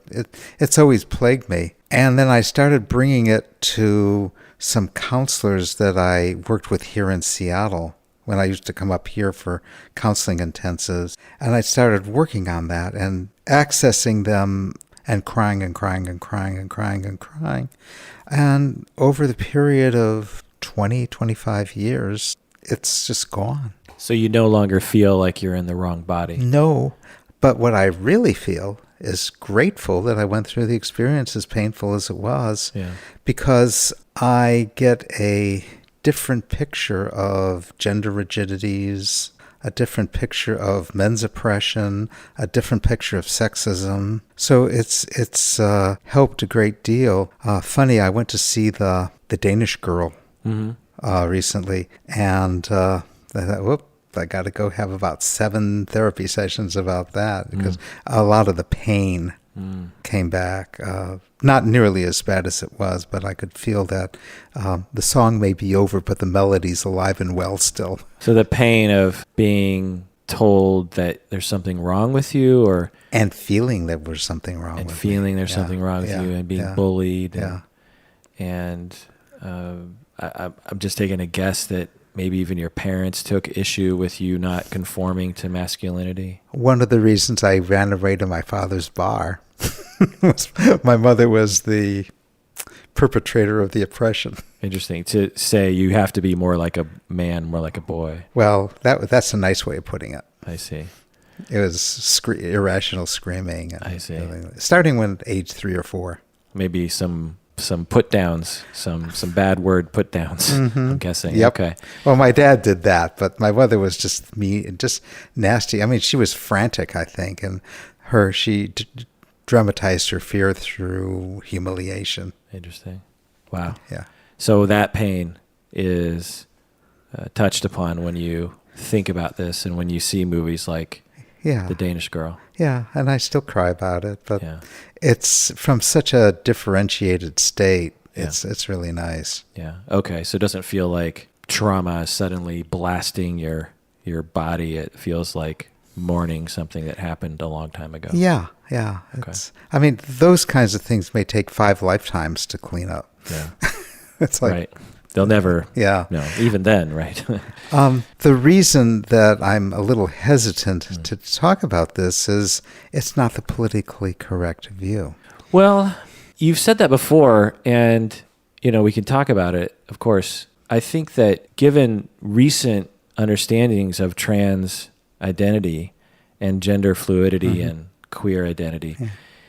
it's always plagued me. And then I started bringing it to some counselors that I worked with here in Seattle when I used to come up here for counseling intensives. And I started working on that and accessing them and crying and crying and crying and crying and crying. And over the period of 20, 25 years, it's just gone. So you no longer feel like you're in the wrong body. No, but what I really feel is grateful that I went through the experience, as painful as it was, because I get a different picture of gender rigidities, a different picture of men's oppression, a different picture of sexism. So it's helped a great deal. Funny, I went to see the Danish Girl recently, and I thought, I got to go have about 7 therapy sessions about that, because a lot of the pain came back. Not nearly as bad as it was, but I could feel that the song may be over, but the melody's alive and well still. So the pain of being told that there's something wrong with you, and feeling that there's something wrong with something wrong with you, and being bullied. And I'm just taking a guess that maybe even your parents took issue with you not conforming to masculinity. One of the reasons I ran away to my father's bar was my mother was the perpetrator of the oppression. Interesting. To say you have to be more like a man, more like a boy. Well, that's a nice way of putting it. I see. It was irrational screaming. And I see. Everything. Starting when age 3 or 4. Maybe some put downs, some bad word put downs. I'm guessing. Yep. Okay. Well, my dad did that, but my mother was just just nasty. I mean, she was frantic, I think, and she dramatized her fear through humiliation. Interesting. Wow. Yeah. So that pain is touched upon when you think about this and when you see movies like The Danish Girl. Yeah, and I still cry about it, but it's from such a differentiated state. It's really nice. Yeah. Okay. So it doesn't feel like trauma is suddenly blasting your body. It feels like mourning something that happened a long time ago. Yeah. Okay. I mean, those kinds of things may take 5 lifetimes to clean up. Yeah. It's like, right. They'll never. Yeah. No, even then, right? The reason that I'm a little hesitant to talk about this is it's not the politically correct view. Well, you've said that before, and, we can talk about it, of course. I think that given recent understandings of trans identity and gender fluidity and queer identity,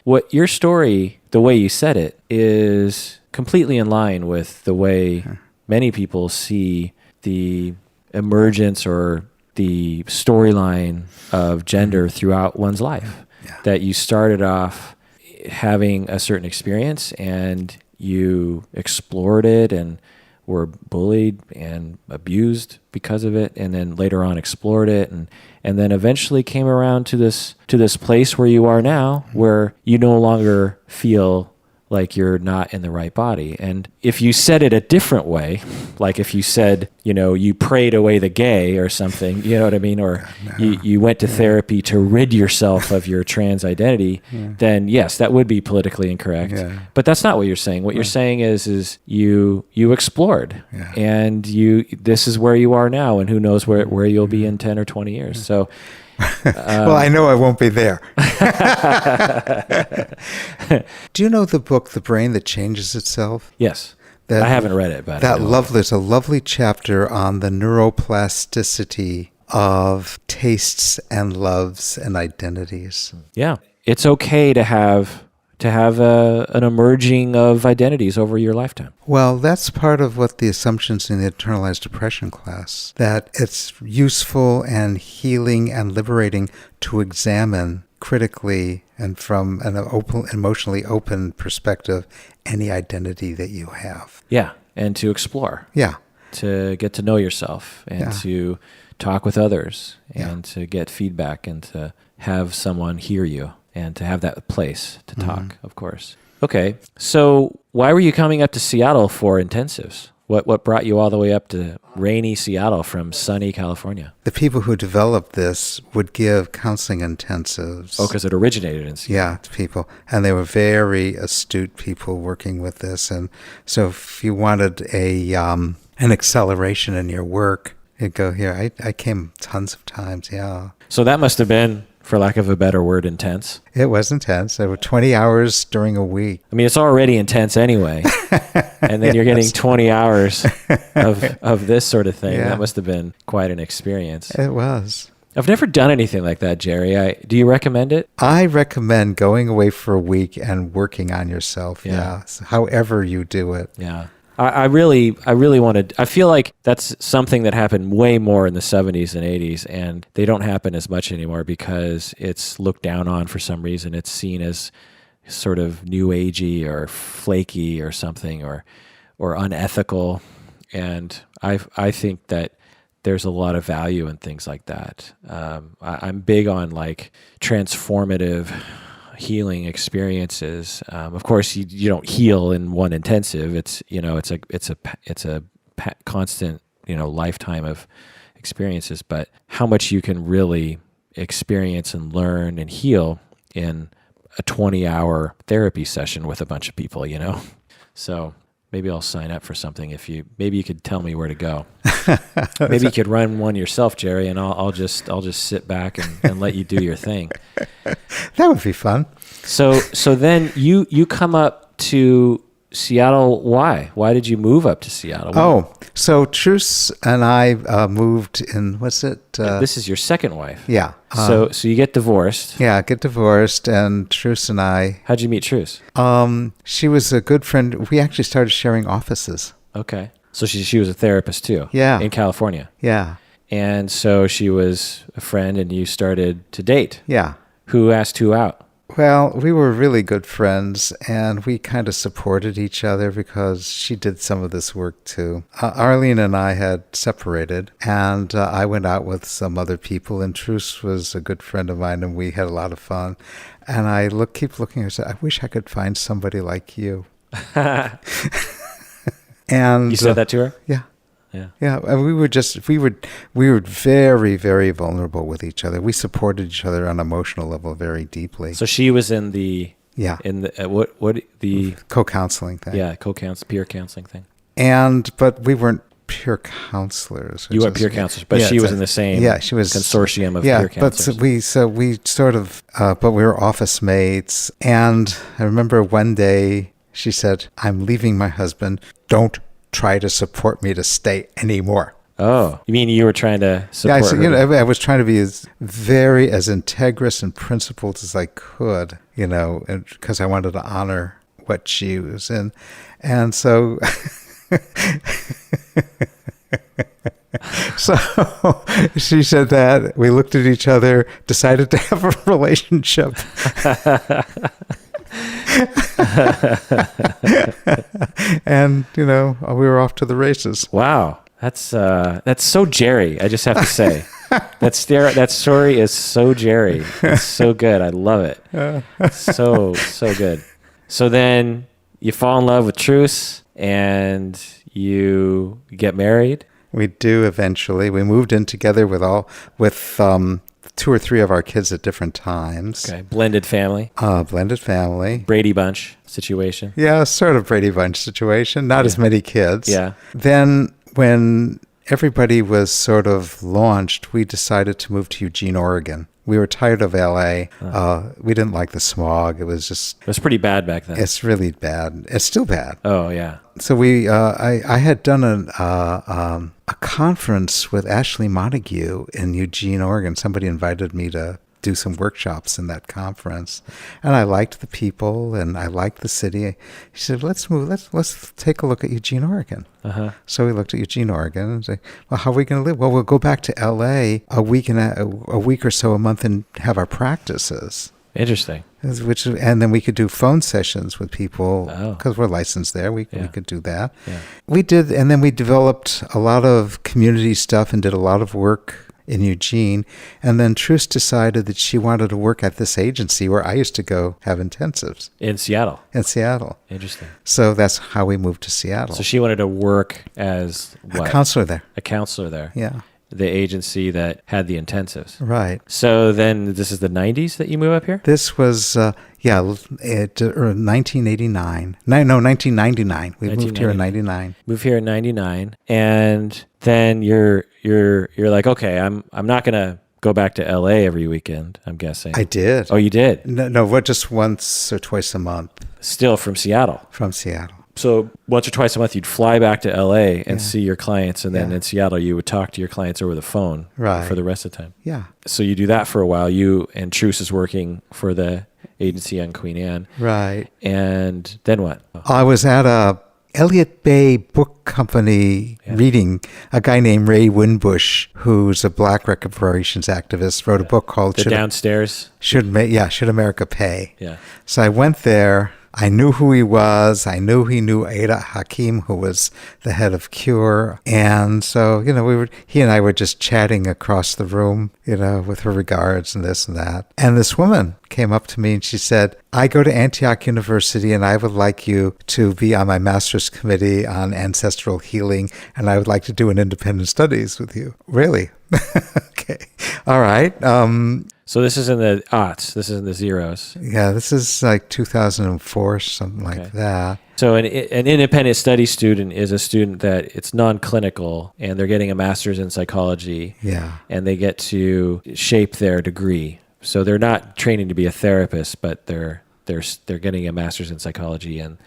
what your story, the way you said it, is completely in line with the way many people see the emergence or the storyline of gender throughout one's life. that you started off having a certain experience and you explored it and were bullied and abused because of it, and then later on explored it, and then eventually came around to this place where you are now, where you no longer feel like you're not in the right body. And if you said it a different way, like if you said, you prayed away the gay or something, you know what I mean? Or you went to therapy to rid yourself of your trans identity, then yes, that would be politically incorrect. Yeah. But that's not what you're saying. What you're saying is you explored, and this is where you are now, and who knows where you'll be in 10 or 20 years. So, well, I know I won't be there. Do you know the book, The Brain That Changes Itself? Yes. I haven't read it, but there's a lovely chapter on the neuroplasticity of tastes and loves and identities. Yeah. It's okay to have an emerging of identities over your lifetime. Well, that's part of what the assumptions in the internalized depression class, that it's useful and healing and liberating to examine critically and from an emotionally open perspective any identity that you have. Yeah, and to explore. Yeah. To get to know yourself and to talk with others and to get feedback and to have someone hear you. And to have that place to talk, of course. Okay, so why were you coming up to Seattle for intensives? What brought you all the way up to rainy Seattle from sunny California? The people who developed this would give counseling intensives. Oh, because it originated in Seattle. Yeah, to people. And they were very astute people working with this. And so if you wanted an acceleration in your work, you'd go here. I came tons of times, yeah. So that must have been, for lack of a better word, intense. It was intense. There were 20 hours during a week. I mean, it's already intense anyway. And then you're getting 20 hours of this sort of thing. Yeah. That must have been quite an experience. It was. I've never done anything like that, Jerry. Do you recommend it? I recommend going away for a week and working on yourself. Yeah. So however you do it. Yeah. I really wanted, I feel like that's something that happened way more in the 70s and 80s, and they don't happen as much anymore because it's looked down on for some reason. It's seen as sort of new agey or flaky or something or unethical. And I think that there's a lot of value in things like that. I'm big on like transformative healing experiences. Of course, you don't heal in one intensive. It's a constant lifetime of experiences. But how much you can really experience and learn and heal in a 20-hour therapy session with a bunch of people, So maybe I'll sign up for something. Maybe you could tell me where to go. Maybe you could run one yourself, Jerry, and I'll just sit back and let you do your thing. That would be fun. So then you come up to Seattle. Why? Why did you move up to Seattle? So Truce and I moved in, this is your second wife. Yeah. So you get divorced. Yeah, get divorced, and Truce and I. How'd you meet Truce? She was a good friend. We actually started sharing offices. Okay. So she was a therapist too. Yeah. In California. Yeah. And so she was a friend, and you started to date. Yeah. Who asked who out? Well, we were really good friends, and we kind of supported each other because she did some of this work too. Arlene and I had separated, and I went out with some other people, and Truce was a good friend of mine, and we had a lot of fun. And I keep looking at her and said, I wish I could find somebody like you. And you said that to her? Yeah. Yeah. Yeah. And we were very, very vulnerable with each other. We supported each other on an emotional level very deeply. So she was in the the co-counseling thing. Yeah, peer counseling thing. But we weren't peer counselors. You weren't peer counselors, but she was in the same she was, consortium of peer counselors. But we sort of but we were office mates, and I remember one day she said, I'm leaving my husband. Don't try to support me to stay anymore. Oh, you mean you were trying to support her? I was trying to be as integrous and principled as I could, because I wanted to honor what she was in. And so So she said that. We looked at each other, decided to have a relationship. And, we were off to the races. Wow. That's so Jerry, I just have to say. That story is so Jerry. It's so good. I love it. So good. So then you fall in love with Truce and you get married. We do eventually. We moved in together with 2 or 3 of our kids at different times. Okay. Blended family. Blended family. Brady Bunch situation. Yeah, sort of Brady Bunch situation. Not as many kids. Yeah. Then when everybody was sort of launched, we decided to move to Eugene, Oregon. We were tired of LA. We didn't like the smog. It was pretty bad back then. It's really bad. It's still bad. Oh, yeah. So I had done a conference with Ashley Montague in Eugene, Oregon. Somebody invited me to do some workshops in that conference, and I liked the people and I liked the city. He said, "Let's move. Let's take a look at Eugene, Oregon." So we looked at Eugene, Oregon, and said, "Well, how are we going to live?" "Well, we'll go back to LA a week or so a month and have our practices." Interesting. And then we could do phone sessions with people because we're licensed there. We could do that. Yeah. We did, and then we developed a lot of community stuff and did a lot of work in Eugene. And then Truce decided that she wanted to work at this agency where I used to go have intensives. In Seattle? In Seattle. Interesting. So that's how we moved to Seattle. So she wanted to work as what? A counselor there. A counselor there. Yeah. The agency that had the intensives. Right. So then this is the 90s that you move up here? This was, 1989. No, 1999. We moved here in 99. Moved here in 99. And then you're like, okay, I'm not going to go back to LA every weekend, I'm guessing. I did. Oh, you did? No, just once or twice a month. Still from Seattle? From Seattle. So once or twice a month, you'd fly back to LA and see your clients. And then in Seattle, you would talk to your clients over the phone for the rest of the time. Yeah. So you do that for a while. You and Truce is working for the agency on Queen Anne. Right. And then what? I was at a Elliott Bay Book Company reading. A guy named Ray Winbush, who's a black reparations activist, wrote a book called Downstairs? Should America Pay? Yeah. So I went there. I knew who he was. I knew he knew Ada Hakim, who was the head of Cure. And so, he and I were just chatting across the room, with her regards and this and that. And this woman came up to me and she said, "I go to Antioch University and I would like you to be on my master's committee on ancestral healing, and I would like to do an independent studies with you." Really? Okay. All right. So this is in the aughts. This is in the zeros. Yeah, this is like 2004, something like that. So an independent study student is a student that it's non-clinical, and they're getting a master's in psychology. Yeah. And they get to shape their degree. So they're not training to be a therapist, but they're getting a master's in psychology. And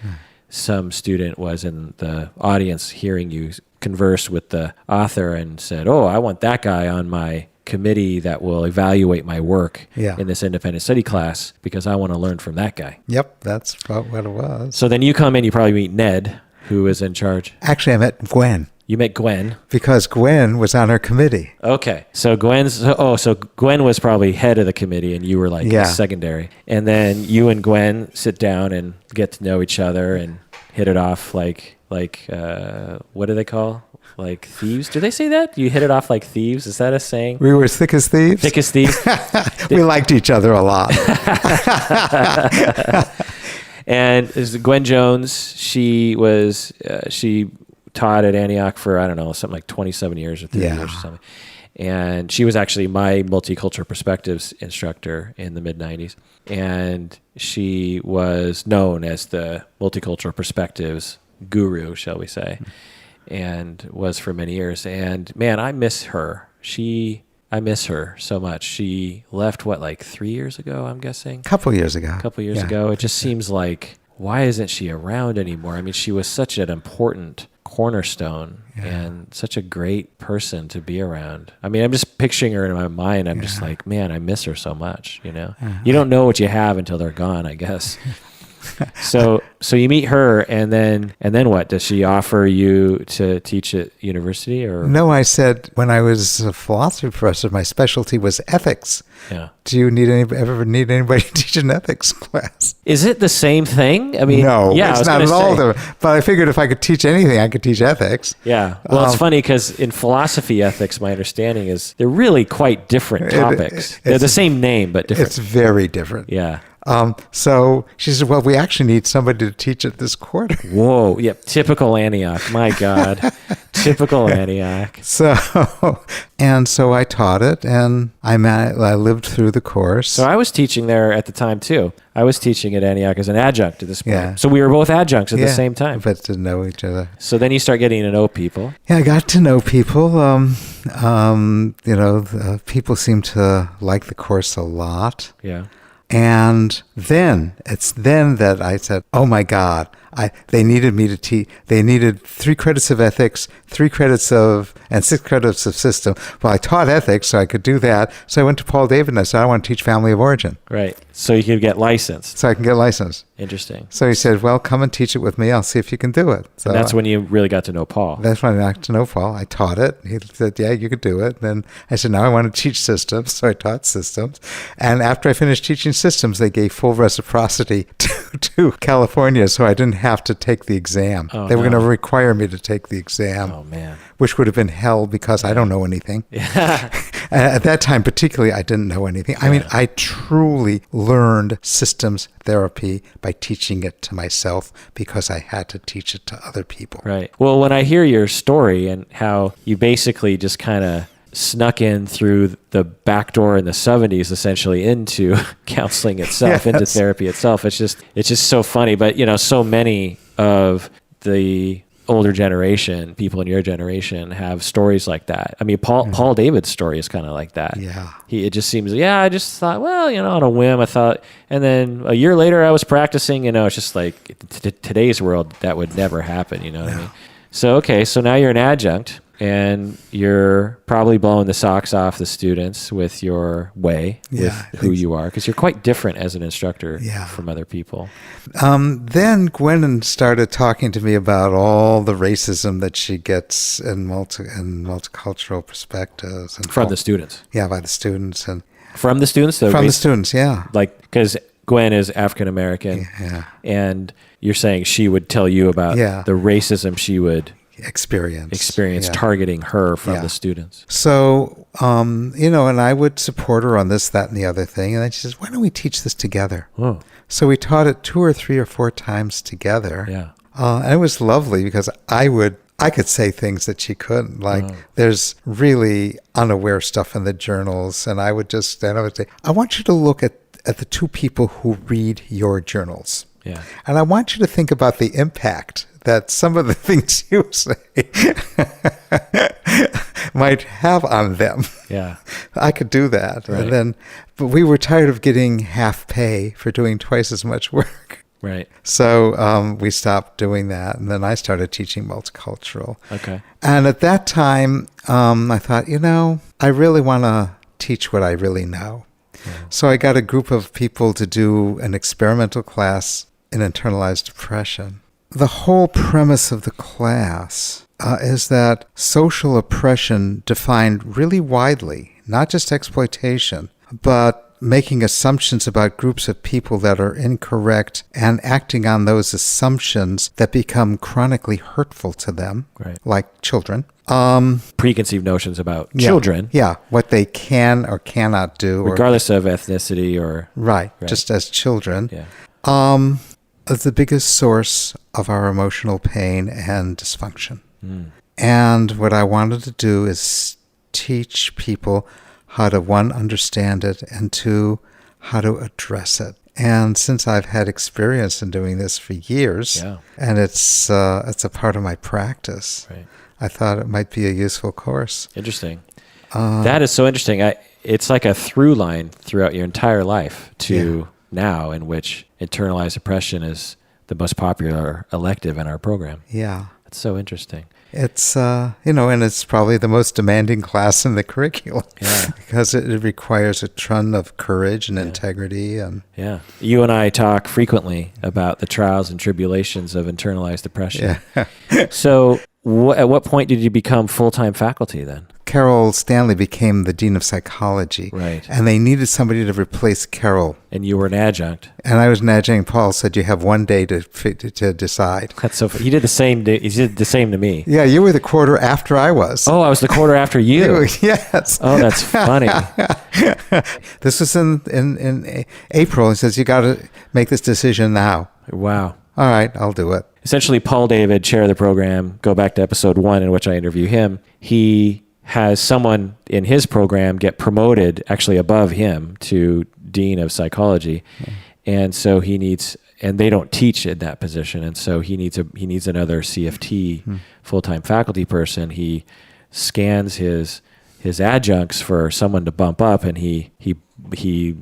some student was in the audience hearing you converse with the author and said, "Oh, I want that guy on my committee that will evaluate my work in this independent study class because I want to learn from that guy." Yep, that's about what it was. So then you come in, you probably meet Ned, who is in charge. Actually, I met Gwen. You met Gwen? Because Gwen was on our committee. Okay. So Gwen was probably head of the committee and you were like secondary. And then you and Gwen sit down and get to know each other and hit it off like what do they call? Like thieves? Do they say that? You hit it off like thieves? Is that a saying? We were as thick as thieves? Thick as thieves? We liked each other a lot. And Gwen Jones, she taught at Antioch for, I don't know, something like 27 years or 30 years or something. And she was actually my multicultural perspectives instructor in the mid-90s. And she was known as the multicultural perspectives guru, shall we say, and was for many years. And man, I miss her. I miss her so much. She left, like 3 years ago, I'm guessing? Couple years ago. It just seems like, why isn't she around anymore? I mean, she was such an important cornerstone and such a great person to be around. I mean, I'm just picturing her in my mind. I'm just like, man, I miss her so much, You don't know what you have until they're gone, I guess. So you meet her, and then what? Does she offer you to teach at university, or? No, I said when I was a philosophy professor, my specialty was ethics. Yeah. Do you ever need anybody to teach an ethics class? Is it the same thing? I mean, no, yeah, it's not at all different. But I figured if I could teach anything, I could teach ethics. Yeah. Well, it's funny because in philosophy ethics, my understanding is they're really quite different topics. They're the same name, but different. It's very different. Yeah. So she said, well, we actually need somebody to teach it this quarter. Whoa. Yep. Typical Antioch. My God. Typical Antioch. So I taught it, and I lived through the course. So I was teaching there at the time too. I was teaching at Antioch as an adjunct at this point. Yeah. So we were both adjuncts at the same time. But to know each other. So then you start getting to know people. Yeah, I got to know people. People seem to like the course a lot. Yeah. And then that I said, oh my God, they needed me to teach. They needed 3 credits of ethics, 3 credits and 6 credits of system. Well, I taught ethics, so I could do that. So I went to Paul David and I said, I want to teach family of origin. Right. So you could get licensed. So I can get licensed. Interesting. So he said, well, come and teach it with me. I'll see if you can do it. So and that's when you really got to know Paul. That's when I got to know Paul. I taught it. He said, yeah, you could do it. Then I said, now I want to teach systems. So I taught systems. And after I finished teaching systems, they gave full reciprocity to California, so I didn't have to take the exam. They were going to require me to take the exam. Oh, man. Which would have been hell because I don't know anything. Yeah. At that time, particularly, I didn't know anything. I mean, I truly learned systems therapy by teaching it to myself because I had to teach it to other people. Right. Well, when I hear your story and how you basically just kind of snuck in through the back door in the 70s, essentially into counseling itself, into therapy itself, it's just so funny. But, so many of the older generation, people in your generation, have stories like that. I mean, Paul David's story is kind of like that. Yeah. It just seems, I just thought, well, on a whim, I thought, and then a year later I was practicing, it's just like today's world, that would never happen, what I mean? So, okay, so now you're an adjunct and you're probably blowing the socks off the students with your way, with who you are, because you're quite different as an instructor from other people. Then Gwen started talking to me about all the racism that she gets in multicultural perspectives. And from the students? Yeah, by the students. And from the students? From the students, yeah. Like, because Gwen is African-American, and you're saying she would tell you about the racism she would experience targeting her from the students. So, and I would support her on this, that, and the other thing. And then she says, why don't we teach this together? Oh. So we taught it 2 or 3 or 4 times together. Yeah. And it was lovely because I could say things that she couldn't. Like, there's really unaware stuff in the journals. And I would say, I want you to look at the 2 people who read your journals. Yeah. And I want you to think about the impact that some of the things you say might have on them. Yeah. I could do that. Right. But we were tired of getting half pay for doing twice as much work. Right. So we stopped doing that. And then I started teaching multicultural. Okay. And at that time, I thought, I really want to teach what I really know. Yeah. So I got a group of people to do an experimental class in internalized depression. The whole premise of the class is that social oppression defined really widely, not just exploitation, but making assumptions about groups of people that are incorrect and acting on those assumptions that become chronically hurtful to them, like children. Preconceived notions about children. Yeah, what they can or cannot do. Regardless of ethnicity or... Right, just as children. Yeah. Is the biggest source of our emotional pain and dysfunction. And what I wanted to do is teach people how to, 1, understand it, and 2, how to address it. And since I've had experience in doing this for years, and it's a part of my practice, I thought it might be a useful course. Interesting. That is so interesting. It's like a through line throughout your entire life to now, in which internalized oppression is the most popular elective in our program. Yeah. That's so interesting. It's, and it's probably the most demanding class in the curriculum because it requires a ton of courage and integrity. And you and I talk frequently about the trials and tribulations of internalized depression. Yeah. So at what point did you become full-time faculty then? Carol Stanley became the dean of psychology. Right. And they needed somebody to replace Carol. And you were an adjunct. And I was an adjunct. Paul said, you have one day to decide. That's so funny. He did the same to me. Yeah, you were the quarter after I was. Oh, I was the quarter after you. Yes. Oh, that's funny. This was in April. He says, you got to make this decision now. Wow. All right, I'll do it. Essentially, Paul David, chair of the program, go back to episode 1 in which I interview him. He has someone in his program get promoted actually above him to dean of psychology. And so he needs, and they don't teach in that position. And so he needs another CFT full-time faculty person. He scans his adjuncts for someone to bump up, and he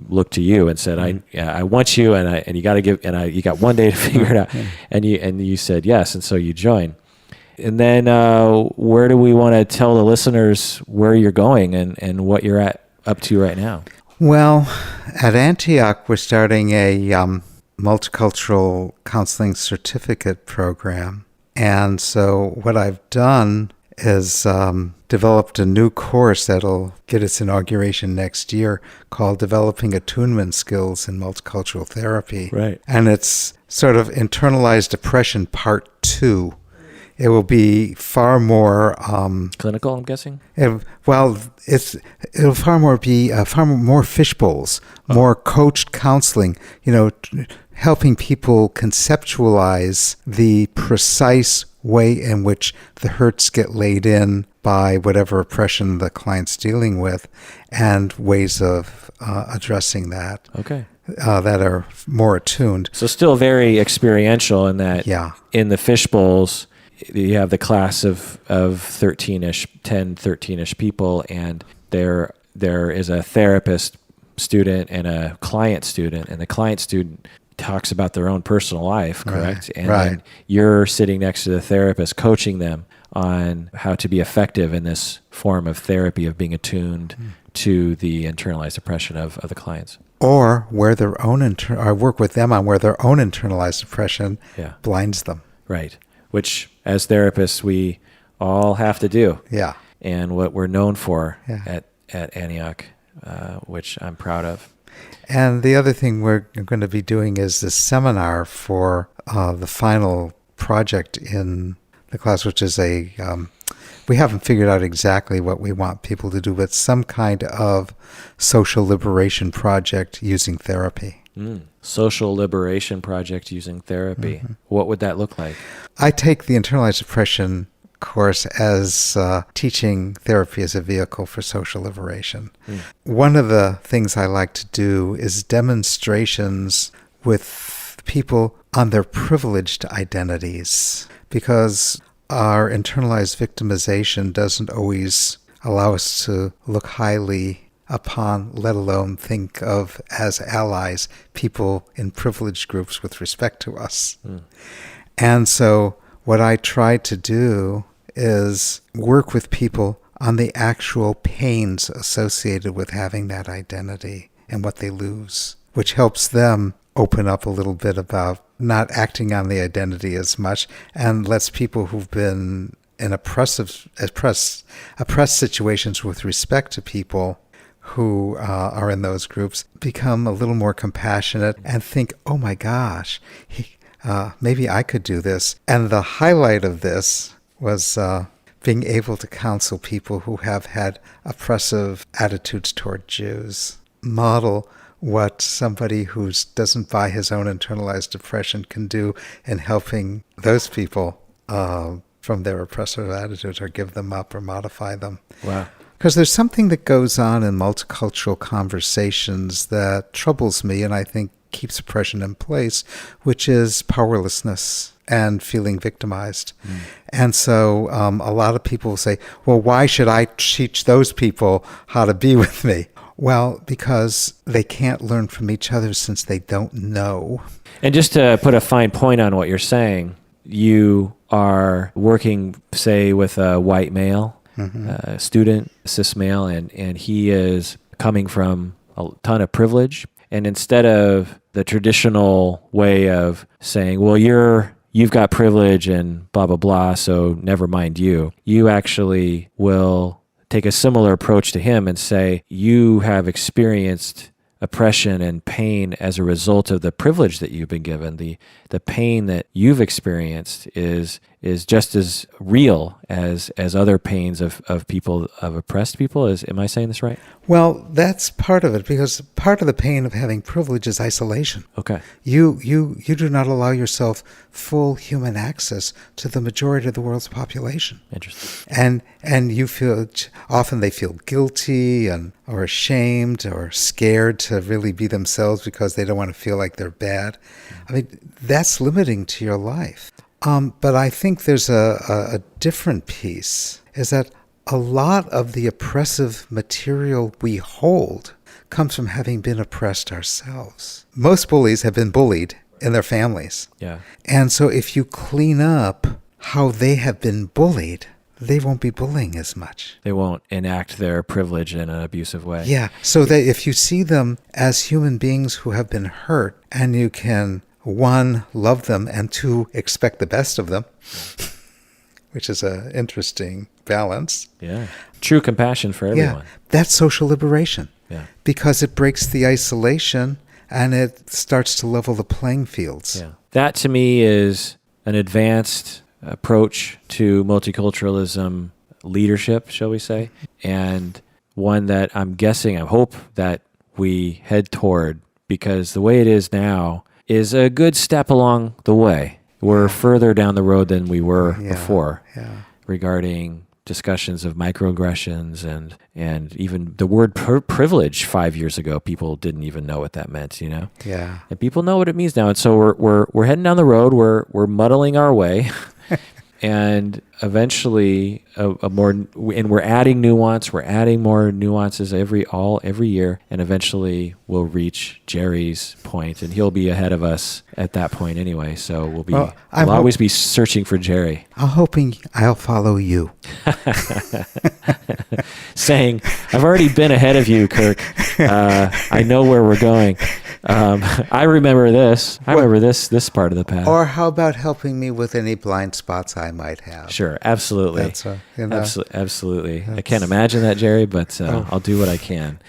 looked to you and said, I want you, and you got to give, and you got one day to figure it out. And you said yes. And so you joined. And then where do we want to tell the listeners where you're going and what you're up to right now? Well, at Antioch, we're starting a multicultural counseling certificate program. And so what I've done is developed a new course that'll get its inauguration next year called Developing Attunement Skills in Multicultural Therapy. Right. And it's sort of Internalized Depression Part 2. It will be far more clinical, I'm guessing. It'll far more be far more fishbowls, more coached counseling. Helping people conceptualize the precise way in which the hurts get laid in by whatever oppression the client's dealing with, and ways of addressing that. Okay. That are more attuned. So still very experiential in that. Yeah. In the fishbowls, you have the class of 13-ish people, and there is a therapist student and a client student, and the client student talks about their own personal life, correct? And then you're sitting next to the therapist, coaching them on how to be effective in this form of therapy of being attuned to the internalized depression of the clients. Or where their own I work with them on where their own internalized depression blinds them. Right. Which, as therapists, we all have to do. Yeah. And what we're known for at Antioch, which I'm proud of. And the other thing we're going to be doing is this seminar for the final project in the class, which is we haven't figured out exactly what we want people to do, but some kind of social liberation project using therapy. Social liberation project using therapy. What would that look like? I take the internalized depression course as teaching therapy as a vehicle for social liberation. One of the things I like to do is demonstrations with people on their privileged identities, because our internalized victimization doesn't always allow us to look highly upon, let alone think of as allies, people in privileged groups with respect to us. And so what I try to do is work with people on the actual pains associated with having that identity and what they lose, which helps them open up a little bit about not acting on the identity as much, and lets people who've been in oppressed situations with respect to people who are in those groups become a little more compassionate and think, oh my gosh, maybe I could do this. And the highlight of this was being able to counsel people who have had oppressive attitudes toward Jews, model what somebody who doesn't buy his own internalized depression can do in helping those people from their oppressive attitudes, or give them up or modify them. Wow. Because there's something that goes on in multicultural conversations that troubles me, and I think keeps oppression in place, which is powerlessness and feeling victimized. And so a lot of people say, well, why should I teach those people how to be with me? Well, because they can't learn from each other since they don't know. And just to put a fine point on what you're saying, you are working, say, with a white male, student, cis male, and he is coming from a ton of privilege. And instead of the traditional way of saying, well, you've got privilege and blah, blah, blah, so never mind you, you actually will take a similar approach to him and say, you have experienced oppression and pain as a result of the privilege that you've been given. The pain that you've experienced is just as real as other pains of people, of oppressed people. Am I saying this right? Well, that's part of it, because part of the pain of having privilege is isolation. Okay. You do not allow yourself full human access to the majority of the world's population. Interesting. And you feel, often they feel guilty or ashamed or scared to really be themselves because they don't want to feel like they're bad. I mean, that's limiting to your life. But I think there's a different piece, is that a lot of the oppressive material we hold comes from having been oppressed ourselves. Most bullies have been bullied in their families. Yeah. And so if you clean up how they have been bullied, they won't be bullying as much. They won't enact their privilege in an abusive way. Yeah. So that if you see them as human beings who have been hurt, and you can, one, love them, and two, expect the best of them, which is an interesting balance. Yeah. True compassion for everyone. Yeah. That's social liberation. Yeah. Because it breaks the isolation and it starts to level the playing fields. Yeah. That to me is an advanced approach to multiculturalism leadership, shall we say, and one that I hope that we head toward, because the way it is now is a good step along the way. We're further down the road than we were before regarding discussions of microaggressions and even the word privilege 5 years ago. People didn't even know what that meant, you know? Yeah. And people know what it means now. And so we're heading down the road. We're muddling our way. And eventually, we're adding nuance. We're adding more nuances every year, and eventually we'll reach Jerry's point, and he'll be ahead of us at that point anyway. So we'll always be searching for Jerry. I'm hoping I'll follow you. Saying, I've already been ahead of you, Kirk. I know where we're going. I remember this. I remember this part of the path. Or how about helping me with any blind spots I might have? Sure, absolutely. That's absolutely. I can't imagine that, Jerry, but I'll do what I can.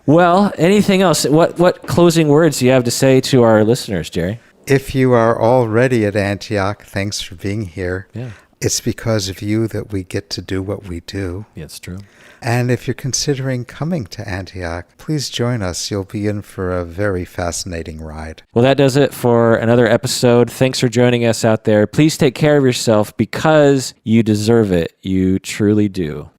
Well, anything else? What closing words do you have to say to our listeners, Jerry? If you are already at Antioch, thanks for being here. Yeah. It's because of you that we get to do what we do. Yeah, it's true. And if you're considering coming to Antioch, please join us. You'll be in for a very fascinating ride. Well, that does it for another episode. Thanks for joining us out there. Please take care of yourself because you deserve it. You truly do.